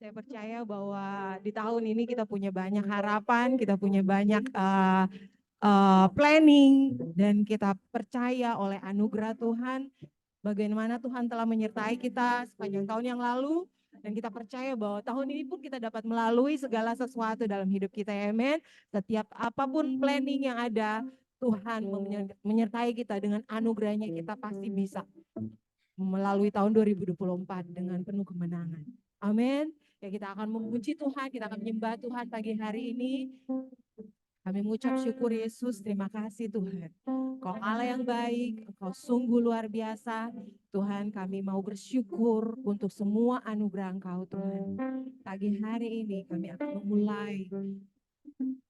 Saya percaya bahwa di tahun ini kita punya banyak harapan, kita punya banyak planning, dan kita percaya oleh anugerah Tuhan bagaimana Tuhan telah menyertai kita sepanjang tahun yang lalu, dan kita percaya bahwa tahun ini pun kita dapat melalui segala sesuatu dalam hidup kita, amen. Setiap apapun planning yang ada, Tuhan menyertai kita dengan anugerahnya, kita pasti bisa melalui tahun 2024 dengan penuh kemenangan. Amin. Ya, kita akan memuji Tuhan, kita akan menyembah Tuhan pagi hari ini. Kami mengucap syukur Yesus, terima kasih Tuhan. Kau Allah yang baik, Engkau sungguh luar biasa. Tuhan, kami mau bersyukur untuk semua anugerah Engkau Tuhan. Pagi hari ini kami akan memulai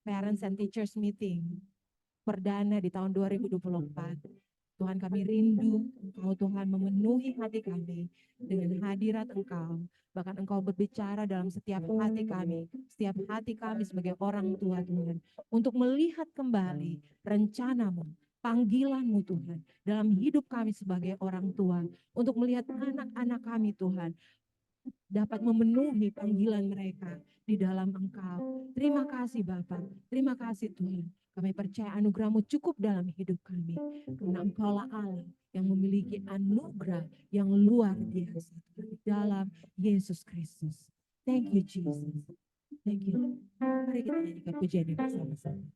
Parents and Teachers Meeting perdana di tahun 2024. Tuhan, kami rindu Engkau Tuhan memenuhi hati kami dengan hadirat Engkau. Bahkan Engkau berbicara dalam setiap hati kami sebagai orang tua Tuhan. Untuk melihat kembali rencanamu, panggilanmu Tuhan. Dalam hidup kami sebagai orang tua. Untuk melihat anak-anak kami Tuhan. Dapat memenuhi panggilan mereka di dalam Engkau. Terima kasih Bapak, terima kasih Tuhan. Kami percaya anugerah-Mu cukup dalam hidup kami. Karena Engkaulah Allah yang memiliki anugerah yang luar biasa di dalam Yesus Kristus. Thank you Jesus. Thank you. Mari kita nyanyikan pujian ini bersama-sama.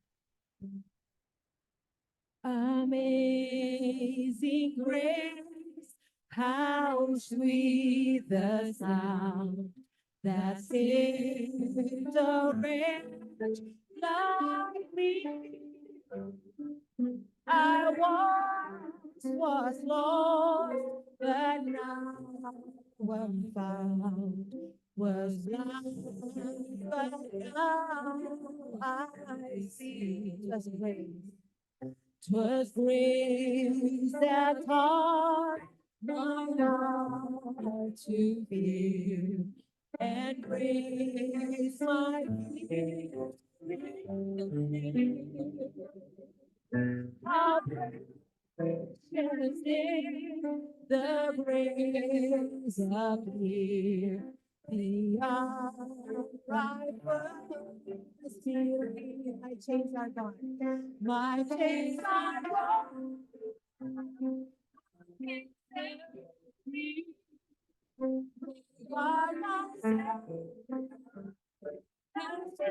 Amazing grace, how sweet the sound that saved a wretch like me. I once was lost, but now I'm found. Was blind, but now I see. Just praise. 'Twas grace that taught my heart to fear, and grace my fear. How precious is the grace appear. The hour I first believed. My chains are gone. My chains are gone. God myself has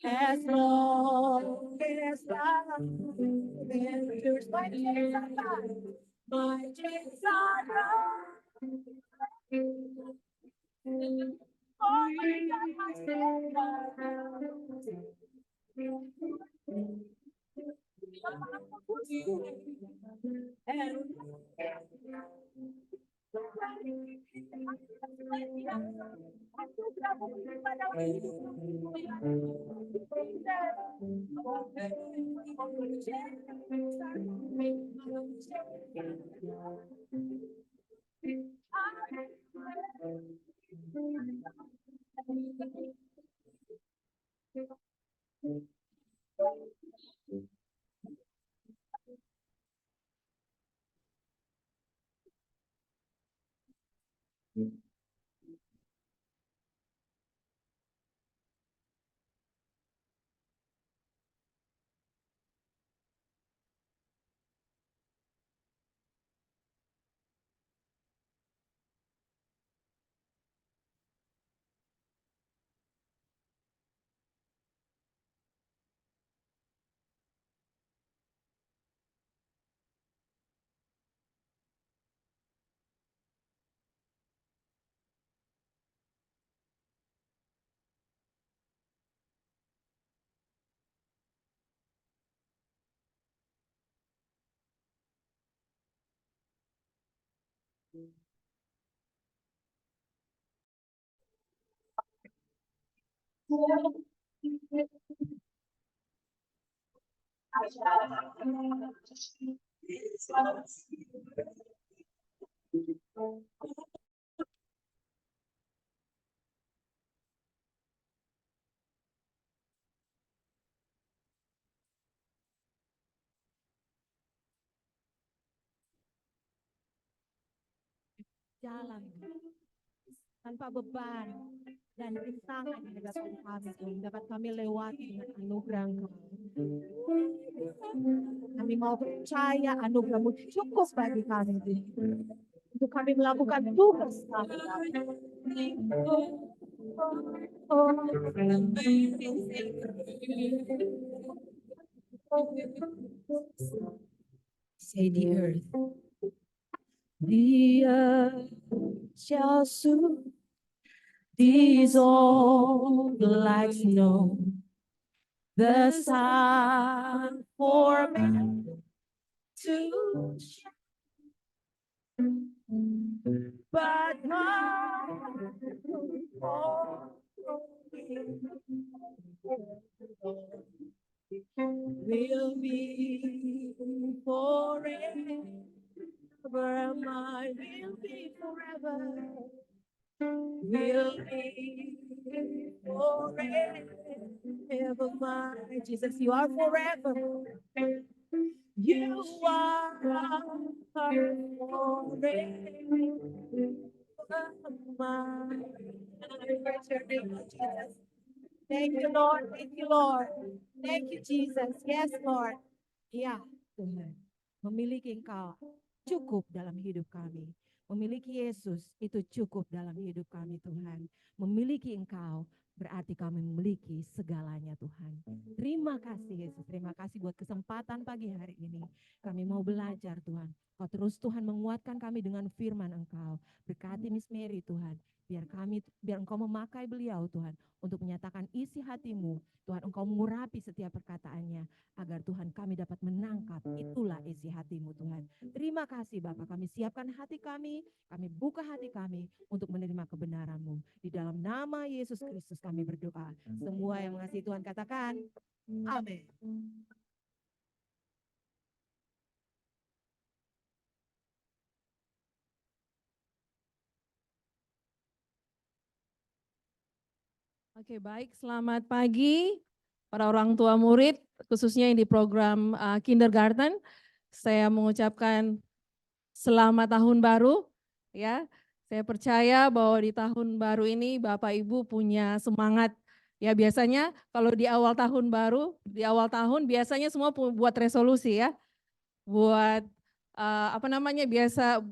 As long as I endures, my days are done. My days are done. Oh my God, my jalan tanpa beban dan rintangan yang dapat kami dapat kami lewati dengan anugerah Engkau. Kami mau percaya anugerah-Mu cukup bagi kami untuk kami melakukan tugas kami. Say the earth shall soon dissolve like snow. The sun for men to shine, but will be forever. Mine will be forever. Will be forever mine. Jesus, you are forever. You are forever mine. Thank you, Lord. Thank you, Lord. Thank you, Jesus. Yes, Lord. Ya, Tuhan. Memiliki Engkau cukup dalam hidup kami. Memiliki Yesus itu cukup dalam hidup kami, Tuhan. Memiliki Engkau berarti kami memiliki segalanya, Tuhan. Terima kasih, Yesus. Terima kasih buat kesempatan pagi hari ini. Kami mau belajar, Tuhan. Kau terus, Tuhan, menguatkan kami dengan firman Engkau. Berkati Miss Mary, Tuhan. Biar Engkau memakai beliau, Tuhan, untuk menyatakan isi hatimu. Tuhan, Engkau mengurapi setiap perkataannya, agar Tuhan kami dapat menangkap itulah isi hatimu, Tuhan. Terima kasih Bapak, kami siapkan hati kami buka hati kami untuk menerima kebenaran-Mu. Di dalam nama Yesus Kristus kami berdoa. Semua yang mengasihi Tuhan katakan, amin. Oke, baik. Selamat pagi para orang tua murid, khususnya yang di program kindergarten. Saya mengucapkan selamat tahun baru. Ya, saya percaya bahwa di tahun baru ini Bapak Ibu punya semangat. Ya, biasanya kalau di awal tahun baru, di awal tahun biasanya semua buat resolusi ya, buat biasa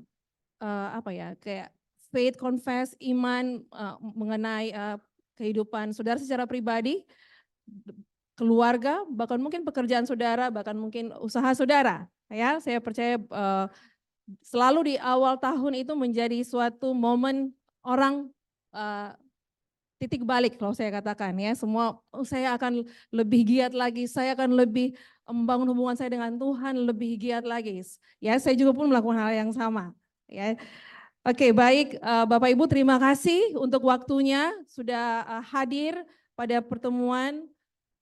kayak faith confess, iman mengenai kehidupan saudara secara pribadi, keluarga, bahkan mungkin pekerjaan saudara, bahkan mungkin usaha saudara. Ya, saya percaya selalu di awal tahun itu menjadi suatu momen orang titik balik kalau saya katakan ya, semua saya akan lebih giat lagi, saya akan lebih membangun hubungan saya dengan Tuhan lebih giat lagi. Ya, saya juga pun melakukan hal yang sama. Ya, oke, baik, Bapak Ibu, terima kasih untuk waktunya sudah hadir pada pertemuan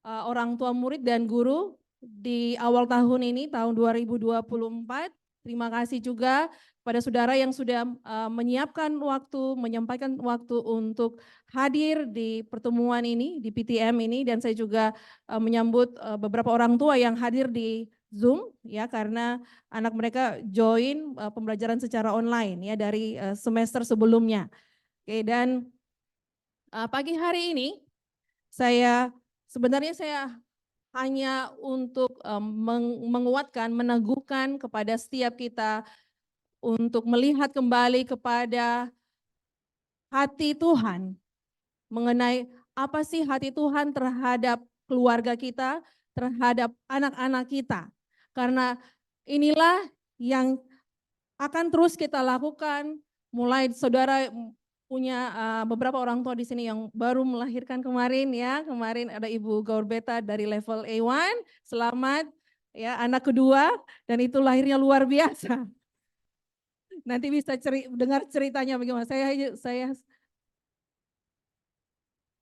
orang tua murid dan guru di awal tahun ini, tahun 2024. Terima kasih juga pada saudara yang sudah menyiapkan waktu, menyampaikan waktu untuk hadir di pertemuan ini, di PTM ini, dan saya juga menyambut beberapa orang tua yang hadir di Zoom ya, karena anak mereka join pembelajaran secara online ya dari semester sebelumnya. Oke, dan pagi hari ini sebenarnya saya hanya untuk menguatkan, meneguhkan kepada setiap kita untuk melihat kembali kepada hati Tuhan mengenai apa sih hati Tuhan terhadap keluarga kita, terhadap anak-anak kita. Karena inilah yang akan terus kita lakukan, mulai saudara punya beberapa orang tua di sini yang baru melahirkan kemarin ya. Kemarin ada Ibu Gaurbeta dari level A1, selamat ya anak kedua, dan itu lahirnya luar biasa. Nanti bisa dengar ceritanya bagaimana. Saya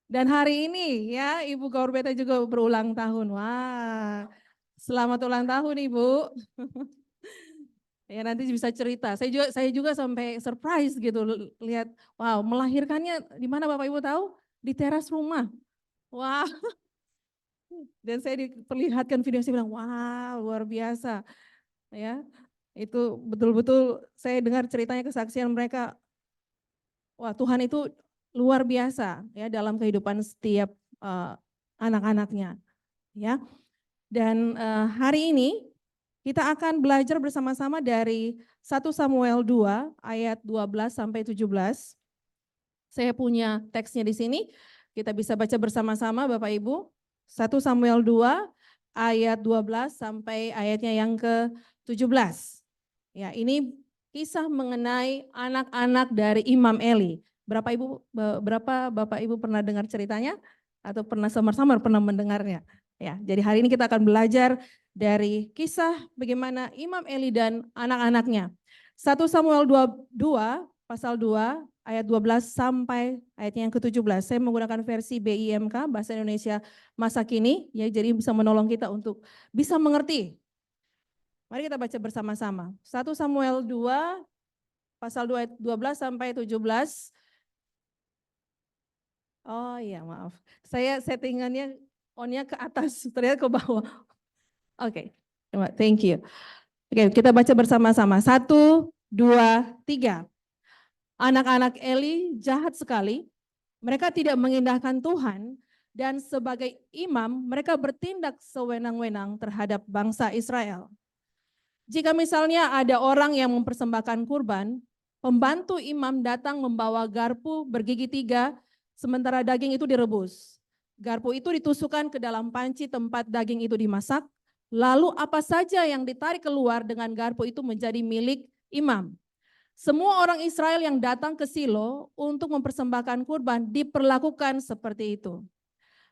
dan hari ini ya Ibu Gaurbeta juga berulang tahun. Wah, selamat ulang tahun Ibu. Ya nanti bisa cerita. Saya juga sampai surprise gitu lihat, wow, melahirkannya di mana Bapak Ibu tahu? Di teras rumah. Wah. Dan saya diperlihatkan video, saya bilang, wow, luar biasa. Ya. Itu betul-betul saya dengar ceritanya, kesaksian mereka. Wah, Tuhan itu luar biasa ya dalam kehidupan setiap anak-anaknya, ya. Dan hari ini kita akan belajar bersama-sama dari 1 Samuel 2 ayat 12 sampai 17. Saya punya teksnya di sini, kita bisa baca bersama-sama Bapak Ibu. 1 Samuel 2 ayat 12 sampai ayatnya yang ke-17. Ya, ini kisah mengenai anak-anak dari Imam Eli. Berapa Bapak Ibu pernah dengar ceritanya atau pernah samar-samar pernah mendengarnya? Ya, jadi hari ini kita akan belajar dari kisah bagaimana Imam Eli dan anak-anaknya. 1 Samuel 2 pasal 2 ayat 12 sampai ayatnya yang ke-17. Saya menggunakan versi BIMK bahasa Indonesia masa kini ya, jadi bisa menolong kita untuk bisa mengerti. Mari kita baca bersama-sama. 1 Samuel 2 pasal 2 ayat 12 sampai 17. Oh iya, maaf. Saya settingannya on-nya ke atas, ternyata ke bawah. Oke. Thank you. Oke, kita baca bersama-sama. 1, 2, 3. Anak-anak Eli jahat sekali. Mereka tidak mengindahkan Tuhan, dan sebagai imam mereka bertindak sewenang-wenang terhadap bangsa Israel. Jika misalnya ada orang yang mempersembahkan kurban, pembantu imam datang membawa garpu bergigi 3, sementara daging itu direbus. Garpu itu ditusukkan ke dalam panci tempat daging itu dimasak, lalu apa saja yang ditarik keluar dengan garpu itu menjadi milik imam. Semua orang Israel yang datang ke Silo untuk mempersembahkan kurban diperlakukan seperti itu.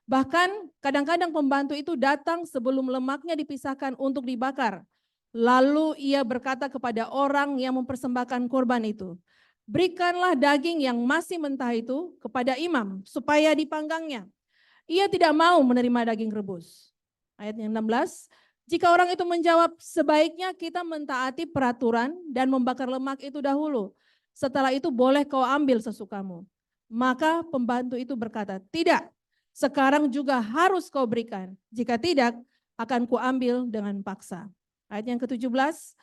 Bahkan kadang-kadang pembantu itu datang sebelum lemaknya dipisahkan untuk dibakar. Lalu ia berkata kepada orang yang mempersembahkan kurban itu, berikanlah daging yang masih mentah itu kepada imam supaya dipanggangnya. Ia tidak mau menerima daging rebus. Ayat yang 16, jika orang itu menjawab, sebaiknya kita mentaati peraturan dan membakar lemak itu dahulu. Setelah itu boleh kau ambil sesukamu. Maka pembantu itu berkata, tidak, sekarang juga harus kau berikan. Jika tidak, akan kuambil dengan paksa. Ayat yang ke-17,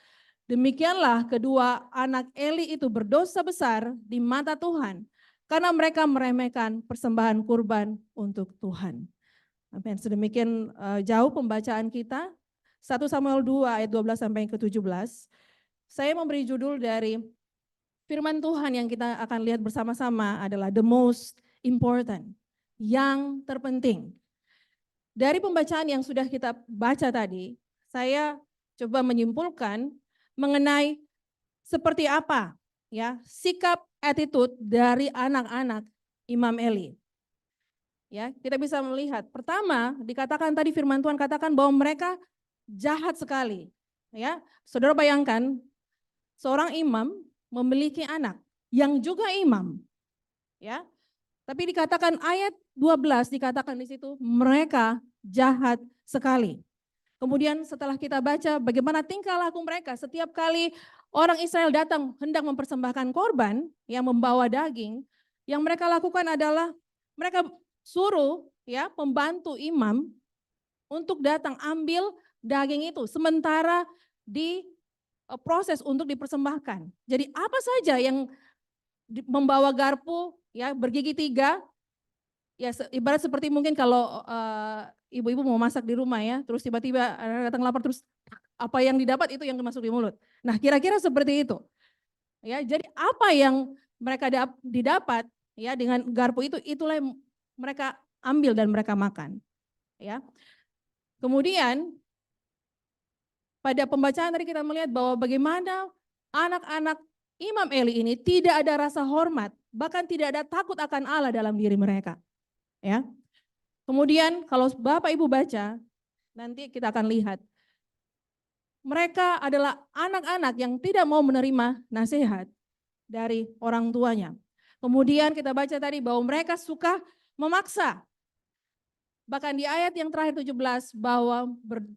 demikianlah kedua anak Eli itu berdosa besar di mata Tuhan, karena mereka meremehkan persembahan kurban untuk Tuhan. Amin. Sedemikian jauh pembacaan kita. 1 Samuel 2 ayat 12 sampai ke-17. Saya memberi judul dari firman Tuhan yang kita akan lihat bersama-sama adalah the most important, yang terpenting. Dari pembacaan yang sudah kita baca tadi, saya coba menyimpulkan mengenai seperti apa ya sikap attitude dari anak-anak Imam Eli. Ya, kita bisa melihat. Pertama, dikatakan tadi firman Tuhan katakan bahwa mereka jahat sekali. Ya, saudara bayangkan seorang imam memiliki anak yang juga imam. Ya, tapi dikatakan ayat 12 dikatakan di situ mereka jahat sekali. Kemudian setelah kita baca bagaimana tingkah laku mereka setiap kali orang Israel datang hendak mempersembahkan korban yang membawa daging, yang mereka lakukan adalah mereka suruh ya pembantu imam untuk datang ambil daging itu sementara di proses untuk dipersembahkan. Jadi apa saja yang membawa garpu ya bergigi 3 ya ibarat seperti mungkin kalau ibu-ibu mau masak di rumah ya, terus tiba-tiba datang lapar terus apa yang didapat itu yang masuk di mulut. Nah, kira-kira seperti itu. Ya, jadi apa yang mereka didapat ya dengan garpu itu itulah yang mereka ambil dan mereka makan. Ya. Kemudian pada pembacaan tadi kita melihat bahwa bagaimana anak-anak Imam Eli ini tidak ada rasa hormat, bahkan tidak ada takut akan Allah dalam diri mereka. Ya. Kemudian kalau Bapak Ibu baca, nanti kita akan lihat. Mereka adalah anak-anak yang tidak mau menerima nasihat dari orang tuanya. Kemudian kita baca tadi bahwa mereka suka memaksa. Bahkan di ayat yang terakhir 17 bahwa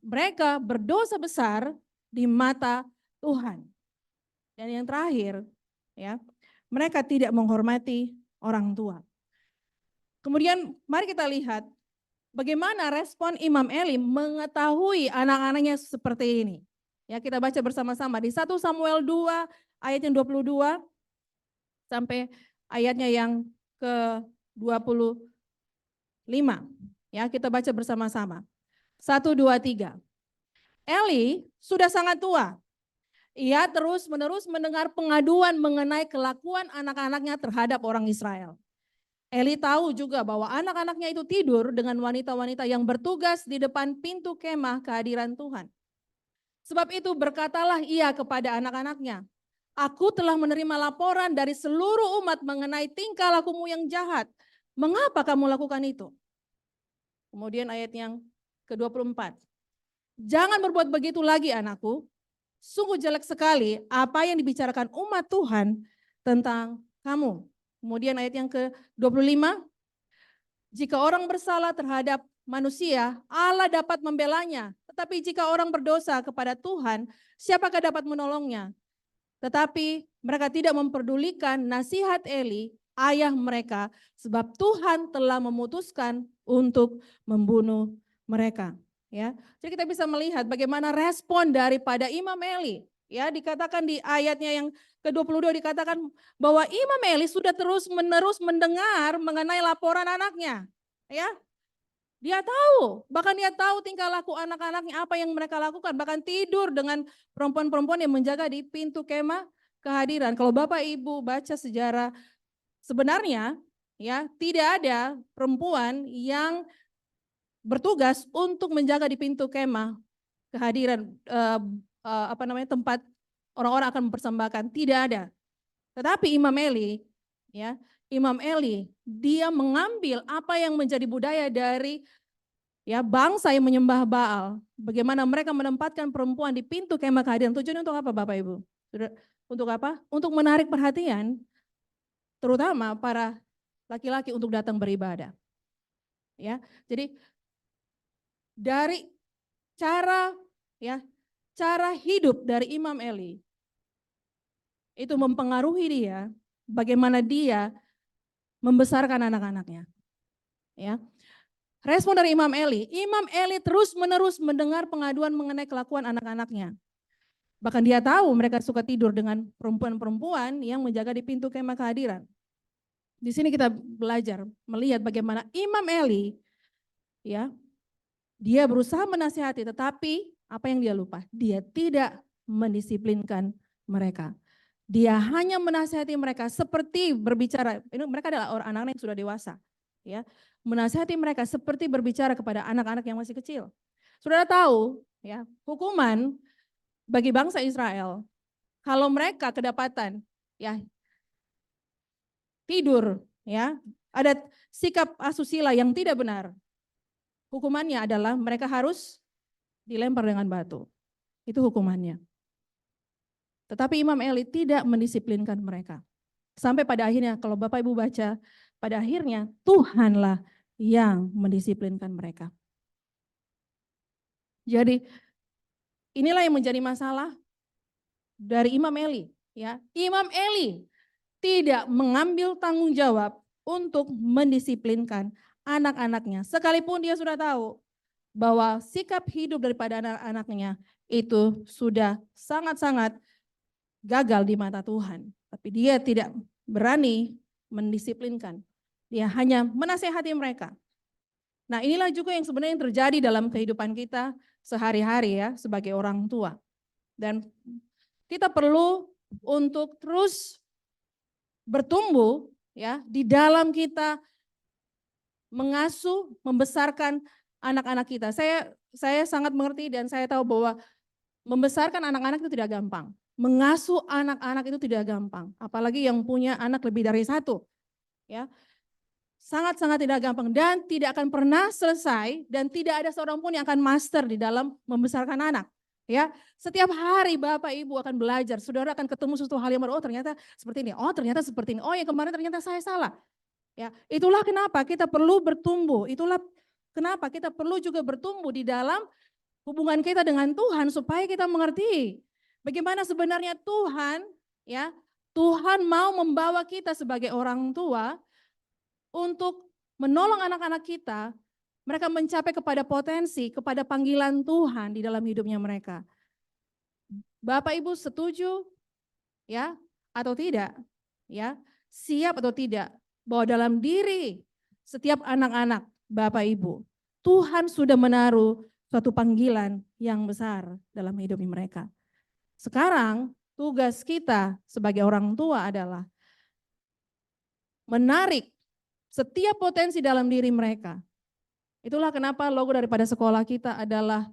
mereka berdosa besar di mata Tuhan. Dan yang terakhir ya, mereka tidak menghormati orang tua. Kemudian mari kita lihat bagaimana respon Imam Eli mengetahui anak-anaknya seperti ini. Ya, kita baca bersama-sama di 1 Samuel 2 ayat yang 22 sampai ayatnya yang ke-25. Ya, kita baca bersama-sama. 1, 2, 3. Eli sudah sangat tua. Ia terus-menerus mendengar pengaduan mengenai kelakuan anak-anaknya terhadap orang Israel. Eli tahu juga bahwa anak-anaknya itu tidur dengan wanita-wanita yang bertugas di depan pintu kemah kehadiran Tuhan. Sebab itu berkatalah ia kepada anak-anaknya, aku telah menerima laporan dari seluruh umat mengenai tingkah lakumu yang jahat. Mengapa kamu lakukan itu? Kemudian ayat yang ke-24. Jangan berbuat begitu lagi anakku. Sungguh jelek sekali apa yang dibicarakan umat Tuhan tentang kamu. Kemudian ayat yang ke-25. Jika orang bersalah terhadap manusia, Allah dapat membelanya. Tetapi jika orang berdosa kepada Tuhan, siapakah dapat menolongnya? Tetapi mereka tidak memperdulikan nasihat Eli, ayah mereka, sebab Tuhan telah memutuskan untuk membunuh mereka. Ya, jadi kita bisa melihat bagaimana respon daripada Imam Eli. Ya, dikatakan di ayatnya yang ke-22 dikatakan bahwa Imam Eli sudah terus-menerus mendengar mengenai laporan anaknya. Ya, dia tahu, bahkan dia tahu tingkah laku anak-anaknya apa yang mereka lakukan, bahkan tidur dengan perempuan-perempuan yang menjaga di pintu kemah kehadiran. Kalau Bapak Ibu baca sejarah sebenarnya ya tidak ada perempuan yang bertugas untuk menjaga di pintu kemah kehadiran tempat orang-orang akan mempersembahkan, tidak ada. Tetapi Imam Eli ya, Imam Eli dia mengambil apa yang menjadi budaya dari ya bangsa yang menyembah Baal, bagaimana mereka menempatkan perempuan di pintu kemah kehadiran. Tujuannya untuk apa Bapak Ibu? Untuk apa? Untuk menarik perhatian terutama para laki-laki untuk datang beribadah. Ya. Jadi dari cara hidup dari Imam Eli itu mempengaruhi dia bagaimana dia membesarkan anak-anaknya. Ya. Respon dari Imam Eli terus-menerus mendengar pengaduan mengenai kelakuan anak-anaknya. Bahkan dia tahu mereka suka tidur dengan perempuan-perempuan yang menjaga di pintu kemah kehadiran. Di sini kita belajar melihat bagaimana Imam Eli ya, dia berusaha menasihati tetapi apa yang dia lupa? Dia tidak mendisiplinkan mereka. Dia hanya menasihati mereka seperti berbicara, ini mereka adalah orang anak-anak yang sudah dewasa. ya, menasihati mereka seperti berbicara kepada anak-anak yang masih kecil. Saudara tahu, ya, hukuman bagi bangsa Israel kalau mereka kedapatan, ya, tidur, ya, ada sikap asusila yang tidak benar, hukumannya adalah mereka harus dilempar dengan batu. Itu hukumannya. Tetapi Imam Eli tidak mendisiplinkan mereka. Sampai pada akhirnya, kalau Bapak Ibu baca, pada akhirnya Tuhanlah yang mendisiplinkan mereka. Jadi inilah yang menjadi masalah dari Imam Eli. Ya, Imam Eli tidak mengambil tanggung jawab untuk mendisiplinkan anak-anaknya. Sekalipun dia sudah tahu bahwa sikap hidup daripada anak-anaknya itu sudah sangat-sangat gagal di mata Tuhan. Tapi dia tidak berani mendisiplinkan. Dia hanya menasehati mereka. Nah, inilah juga yang sebenarnya yang terjadi dalam kehidupan kita sehari-hari ya sebagai orang tua. Dan kita perlu untuk terus bertumbuh ya di dalam kita mengasuh, membesarkan anak-anak kita. Saya sangat mengerti dan saya tahu bahwa membesarkan anak-anak itu tidak gampang. Mengasuh anak-anak itu tidak gampang. Apalagi yang punya anak lebih dari satu. Ya, sangat-sangat tidak gampang dan tidak akan pernah selesai dan tidak ada seorang pun yang akan master di dalam membesarkan anak. Ya, setiap hari Bapak Ibu akan belajar, saudara akan ketemu sesuatu hal yang baru, oh ternyata seperti ini, oh ternyata seperti ini, oh yang kemarin ternyata saya salah. Ya, itulah kenapa kita perlu bertumbuh, itulah kenapa kita perlu juga bertumbuh di dalam hubungan kita dengan Tuhan supaya kita mengerti bagaimana sebenarnya Tuhan, ya, Tuhan mau membawa kita sebagai orang tua untuk menolong anak-anak kita, mereka mencapai kepada potensi, kepada panggilan Tuhan di dalam hidupnya mereka. Bapak Ibu setuju ya atau tidak? Ya, siap atau tidak bahwa dalam diri setiap anak-anak Bapak Ibu, Tuhan sudah menaruh suatu panggilan yang besar dalam hidup mereka. Sekarang tugas kita sebagai orang tua adalah menarik setiap potensi dalam diri mereka. Itulah kenapa logo daripada sekolah kita adalah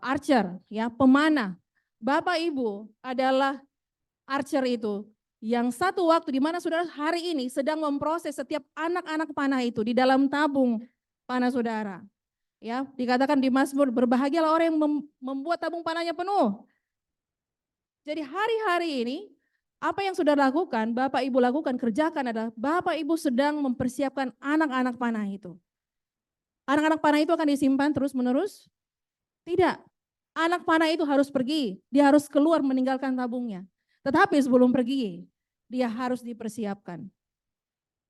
archer, ya, pemanah. Bapak Ibu adalah archer itu yang satu waktu di mana saudara hari ini sedang memproses setiap anak-anak panah itu di dalam tabung panah saudara. Ya, dikatakan di Mazmur, berbahagialah orang yang membuat tabung panahnya penuh. Jadi hari-hari ini apa yang sudah lakukan, Bapak Ibu lakukan, kerjakan adalah Bapak Ibu sedang mempersiapkan anak-anak panah itu. Anak-anak panah itu akan disimpan terus-menerus? Tidak. Anak panah itu harus pergi, dia harus keluar meninggalkan tabungnya. Tetapi sebelum pergi, dia harus dipersiapkan.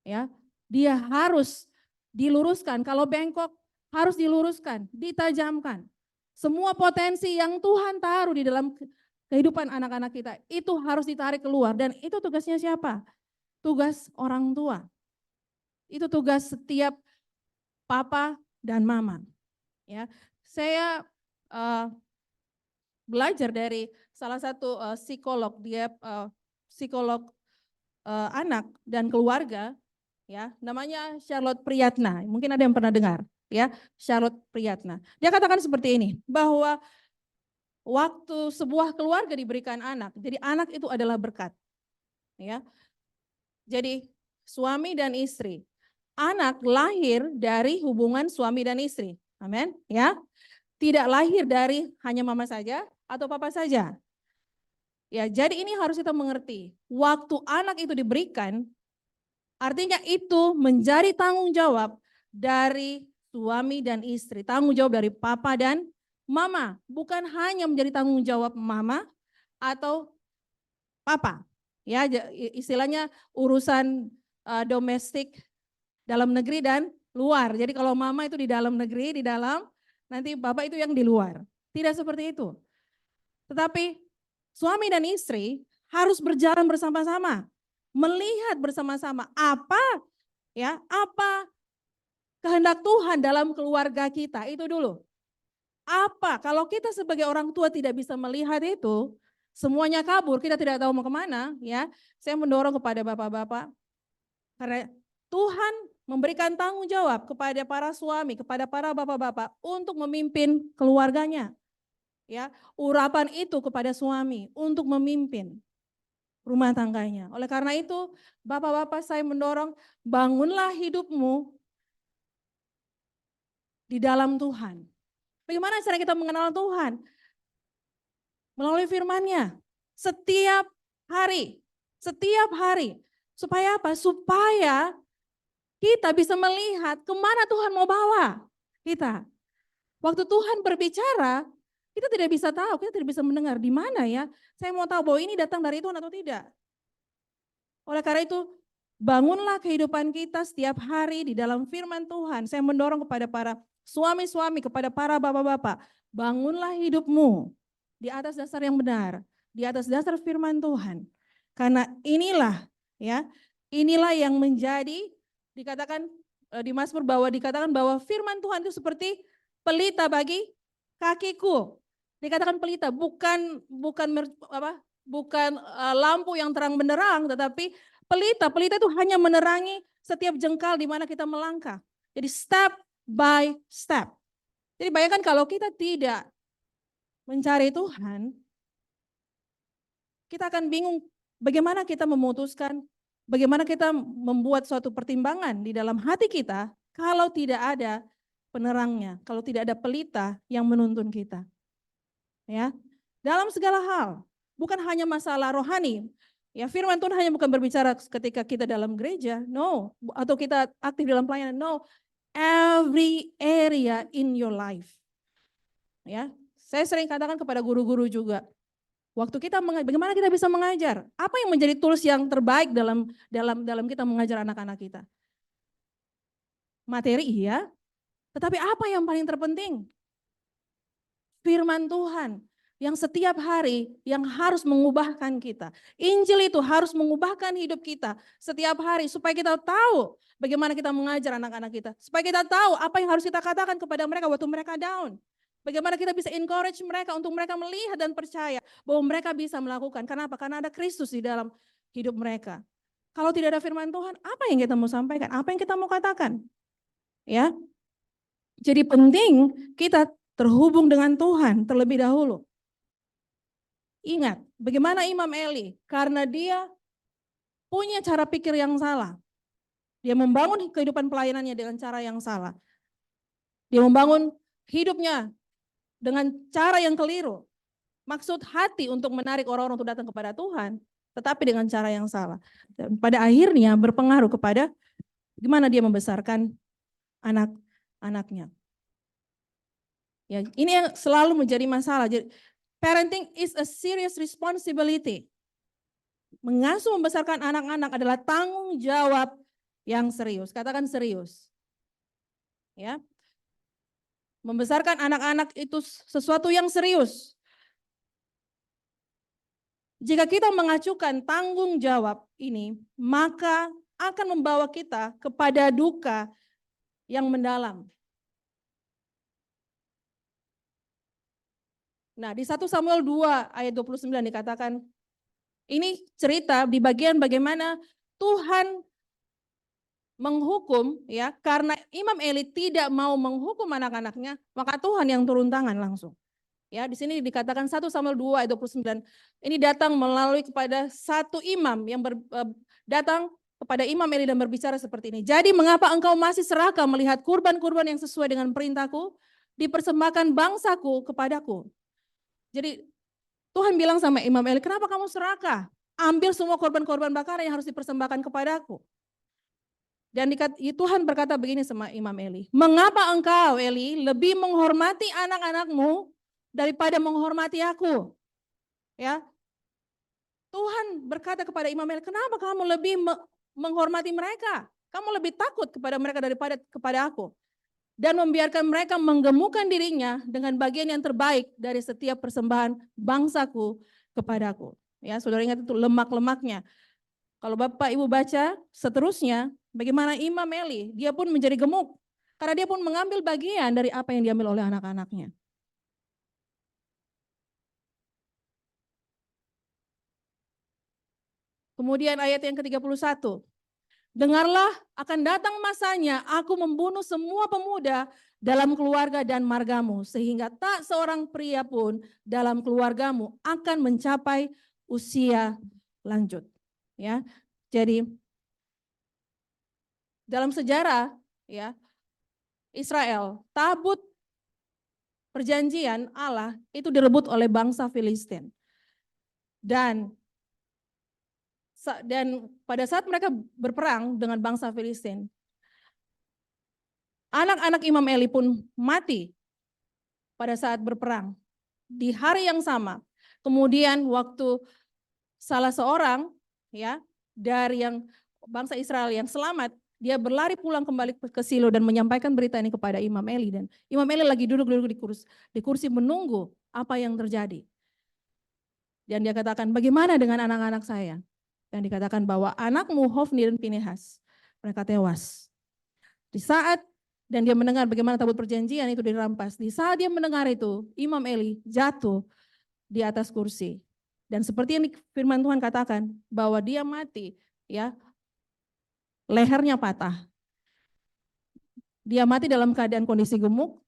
Ya, dia harus diluruskan. Kalau bengkok harus diluruskan, ditajamkan. Semua potensi yang Tuhan taruh di dalam kehidupan anak-anak kita itu harus ditarik keluar dan itu tugasnya siapa? Tugas orang tua. Itu tugas setiap papa dan mama. Ya, saya belajar dari salah satu psikolog, dia psikolog anak dan keluarga, ya, namanya Charlotte Priyatna. Mungkin ada yang pernah dengar, ya, Charlotte Priyatna. Dia katakan seperti ini, bahwa waktu sebuah keluarga diberikan anak, jadi anak itu adalah berkat, ya. Jadi suami dan istri, anak lahir dari hubungan suami dan istri, amin, ya. Tidak lahir dari hanya mama saja atau papa saja. Ya, jadi ini harus kita mengerti. Waktu anak itu diberikan, artinya itu menjadi tanggung jawab dari suami dan istri, tanggung jawab dari papa dan mama, bukan hanya menjadi tanggung jawab mama atau papa. Ya, istilahnya urusan domestik dalam negeri dan luar. Jadi kalau mama itu di dalam negeri, di dalam, nanti bapak itu yang di luar. Tidak seperti itu. Tetapi suami dan istri harus berjalan bersama-sama, melihat bersama-sama apa kehendak Tuhan dalam keluarga kita, itu dulu. Apa, kalau kita sebagai orang tua tidak bisa melihat itu, semuanya kabur, kita tidak tahu mau kemana, ya. Saya mendorong kepada bapak-bapak, karena Tuhan memberikan tanggung jawab kepada para suami, kepada para bapak-bapak untuk memimpin keluarganya. Ya, urapan itu kepada suami untuk memimpin rumah tangganya. Oleh karena itu, bapak-bapak saya mendorong, bangunlah hidupmu di dalam Tuhan. Bagaimana cara kita mengenal Tuhan? Melalui firman-Nya. Setiap hari. Setiap hari. Supaya apa? Supaya kita bisa melihat kemana Tuhan mau bawa kita. Waktu Tuhan berbicara, kita tidak bisa tahu, kita tidak bisa mendengar di mana ya. Saya mau tahu bahwa ini datang dari Tuhan atau tidak. Oleh karena itu, bangunlah kehidupan kita setiap hari di dalam firman Tuhan. Saya mendorong kepada para suami-suami, kepada para bapak-bapak, bangunlah hidupmu di atas dasar yang benar, di atas dasar firman Tuhan. Karena inilah ya, inilah yang menjadi dikatakan di Mazmur bahwa dikatakan bahwa firman Tuhan itu seperti pelita bagi kakiku. Dikatakan pelita bukan lampu yang terang benderang, tetapi pelita itu hanya menerangi setiap jengkal di mana kita melangkah. Jadi step by step. Jadi bayangkan kalau kita tidak mencari Tuhan, kita akan bingung bagaimana kita memutuskan, bagaimana kita membuat suatu pertimbangan di dalam hati kita kalau tidak ada penerangnya, kalau tidak ada pelita yang menuntun kita. Ya, dalam segala hal, bukan hanya masalah rohani. Ya, firman Tuhan hanya bukan berbicara ketika kita dalam gereja, no, atau kita aktif dalam pelayanan, no. Every area in your life. Ya, saya sering katakan kepada guru-guru juga, waktu kita bagaimana kita bisa mengajar? Apa yang menjadi tools yang terbaik dalam kita mengajar anak-anak kita? Materi iya, tetapi apa yang paling terpenting? Firman Tuhan yang setiap hari yang harus mengubahkan kita. Injil itu harus mengubahkan hidup kita setiap hari supaya kita tahu bagaimana kita mengajar anak-anak kita. Supaya kita tahu apa yang harus kita katakan kepada mereka waktu mereka down. Bagaimana kita bisa encourage mereka untuk mereka melihat dan percaya bahwa mereka bisa melakukan. Kenapa? Karena ada Kristus di dalam hidup mereka. Kalau tidak ada firman Tuhan, apa yang kita mau sampaikan? Apa yang kita mau katakan? Ya. Jadi penting kita terhubung dengan Tuhan terlebih dahulu. Ingat, bagaimana Imam Eli? Karena dia punya cara pikir yang salah. Dia membangun kehidupan pelayanannya dengan cara yang salah. Dia membangun hidupnya dengan cara yang keliru. Maksud hati untuk menarik orang-orang untuk datang kepada Tuhan, tetapi dengan cara yang salah. Dan pada akhirnya berpengaruh kepada gimana dia membesarkan anak-anaknya. Ya, ini yang selalu menjadi masalah. Jadi, parenting is a serious responsibility. Mengasuh membesarkan anak-anak adalah tanggung jawab yang serius. Katakan serius. Ya. Membesarkan anak-anak itu sesuatu yang serius. Jika kita mengacukan tanggung jawab ini, maka akan membawa kita kepada duka yang mendalam. Nah, di 1 Samuel 2 ayat 29 dikatakan, ini cerita di bagian bagaimana Tuhan menghukum, ya, karena Imam Eli tidak mau menghukum anak-anaknya, maka Tuhan yang turun tangan langsung. Ya, di sini dikatakan 1 Samuel 2 ayat 29. Ini datang melalui kepada satu imam yang datang kepada Imam Eli dan berbicara seperti ini. Jadi mengapa engkau masih serakah melihat kurban-kurban yang sesuai dengan perintahku dipersembahkan bangsaku kepadaku? Jadi Tuhan bilang sama Imam Eli, kenapa kamu serakah? Ambil semua korban-korban bakaran yang harus dipersembahkan kepadaku. Dan Tuhan berkata begini sama Imam Eli, mengapa engkau Eli lebih menghormati anak-anakmu daripada menghormati aku? Ya, Tuhan berkata kepada Imam Eli, kenapa kamu lebih menghormati mereka? Kamu lebih takut kepada mereka daripada kepada aku. Dan membiarkan mereka menggemukkan dirinya dengan bagian yang terbaik dari setiap persembahan bangsaku kepadaku. Ya, saudara ingat itu lemak-lemaknya. Kalau Bapak Ibu baca seterusnya, bagaimana Imam Eli, dia pun menjadi gemuk. Karena dia pun mengambil bagian dari apa yang diambil oleh anak-anaknya. Kemudian ayat yang ke-31. dengarlah, akan datang masanya aku membunuh semua pemuda dalam keluarga dan margamu, sehingga tak seorang pria pun dalam keluargamu akan mencapai usia lanjut. Ya, jadi dalam sejarah, ya, Israel, tabut perjanjian Allah itu direbut oleh bangsa Filistin. Dan pada saat mereka berperang dengan bangsa Filistin, anak-anak Imam Eli pun mati pada saat berperang. Di hari yang sama, kemudian waktu salah seorang ya dari yang bangsa Israel yang selamat, dia berlari pulang kembali ke Silo dan menyampaikan berita ini kepada Imam Eli, dan Imam Eli lagi duduk di kursi menunggu apa yang terjadi. Dan dia katakan, bagaimana dengan anak-anak saya? Dan dikatakan bahwa anakmu Hofni dan Pinehas, mereka tewas. Di saat dan dia mendengar bagaimana tabut perjanjian itu dirampas. Di saat dia mendengar itu, Imam Eli jatuh di atas kursi. Dan seperti yang firman Tuhan katakan, bahwa dia mati, ya, lehernya patah. Dia mati dalam keadaan kondisi gemuk,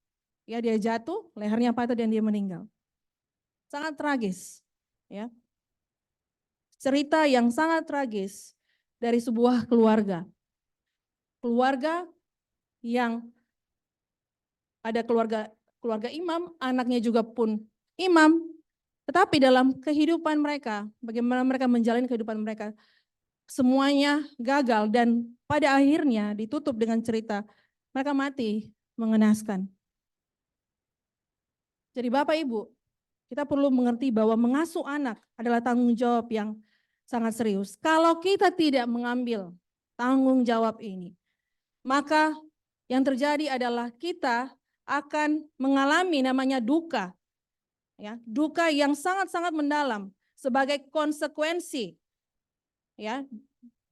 ya, dia jatuh, lehernya patah dan dia meninggal. Sangat tragis, ya. Cerita yang sangat tragis dari sebuah keluarga. Keluarga yang ada keluarga imam, anaknya juga pun imam, tetapi dalam kehidupan mereka, bagaimana mereka menjalani kehidupan mereka, semuanya gagal dan pada akhirnya ditutup dengan cerita mereka mati mengenaskan. Jadi Bapak Ibu, kita perlu mengerti bahwa mengasuh anak adalah tanggung jawab yang sangat serius. Kalau kita tidak mengambil tanggung jawab ini, maka yang terjadi adalah kita akan mengalami namanya duka, ya, duka yang sangat-sangat mendalam sebagai konsekuensi, ya,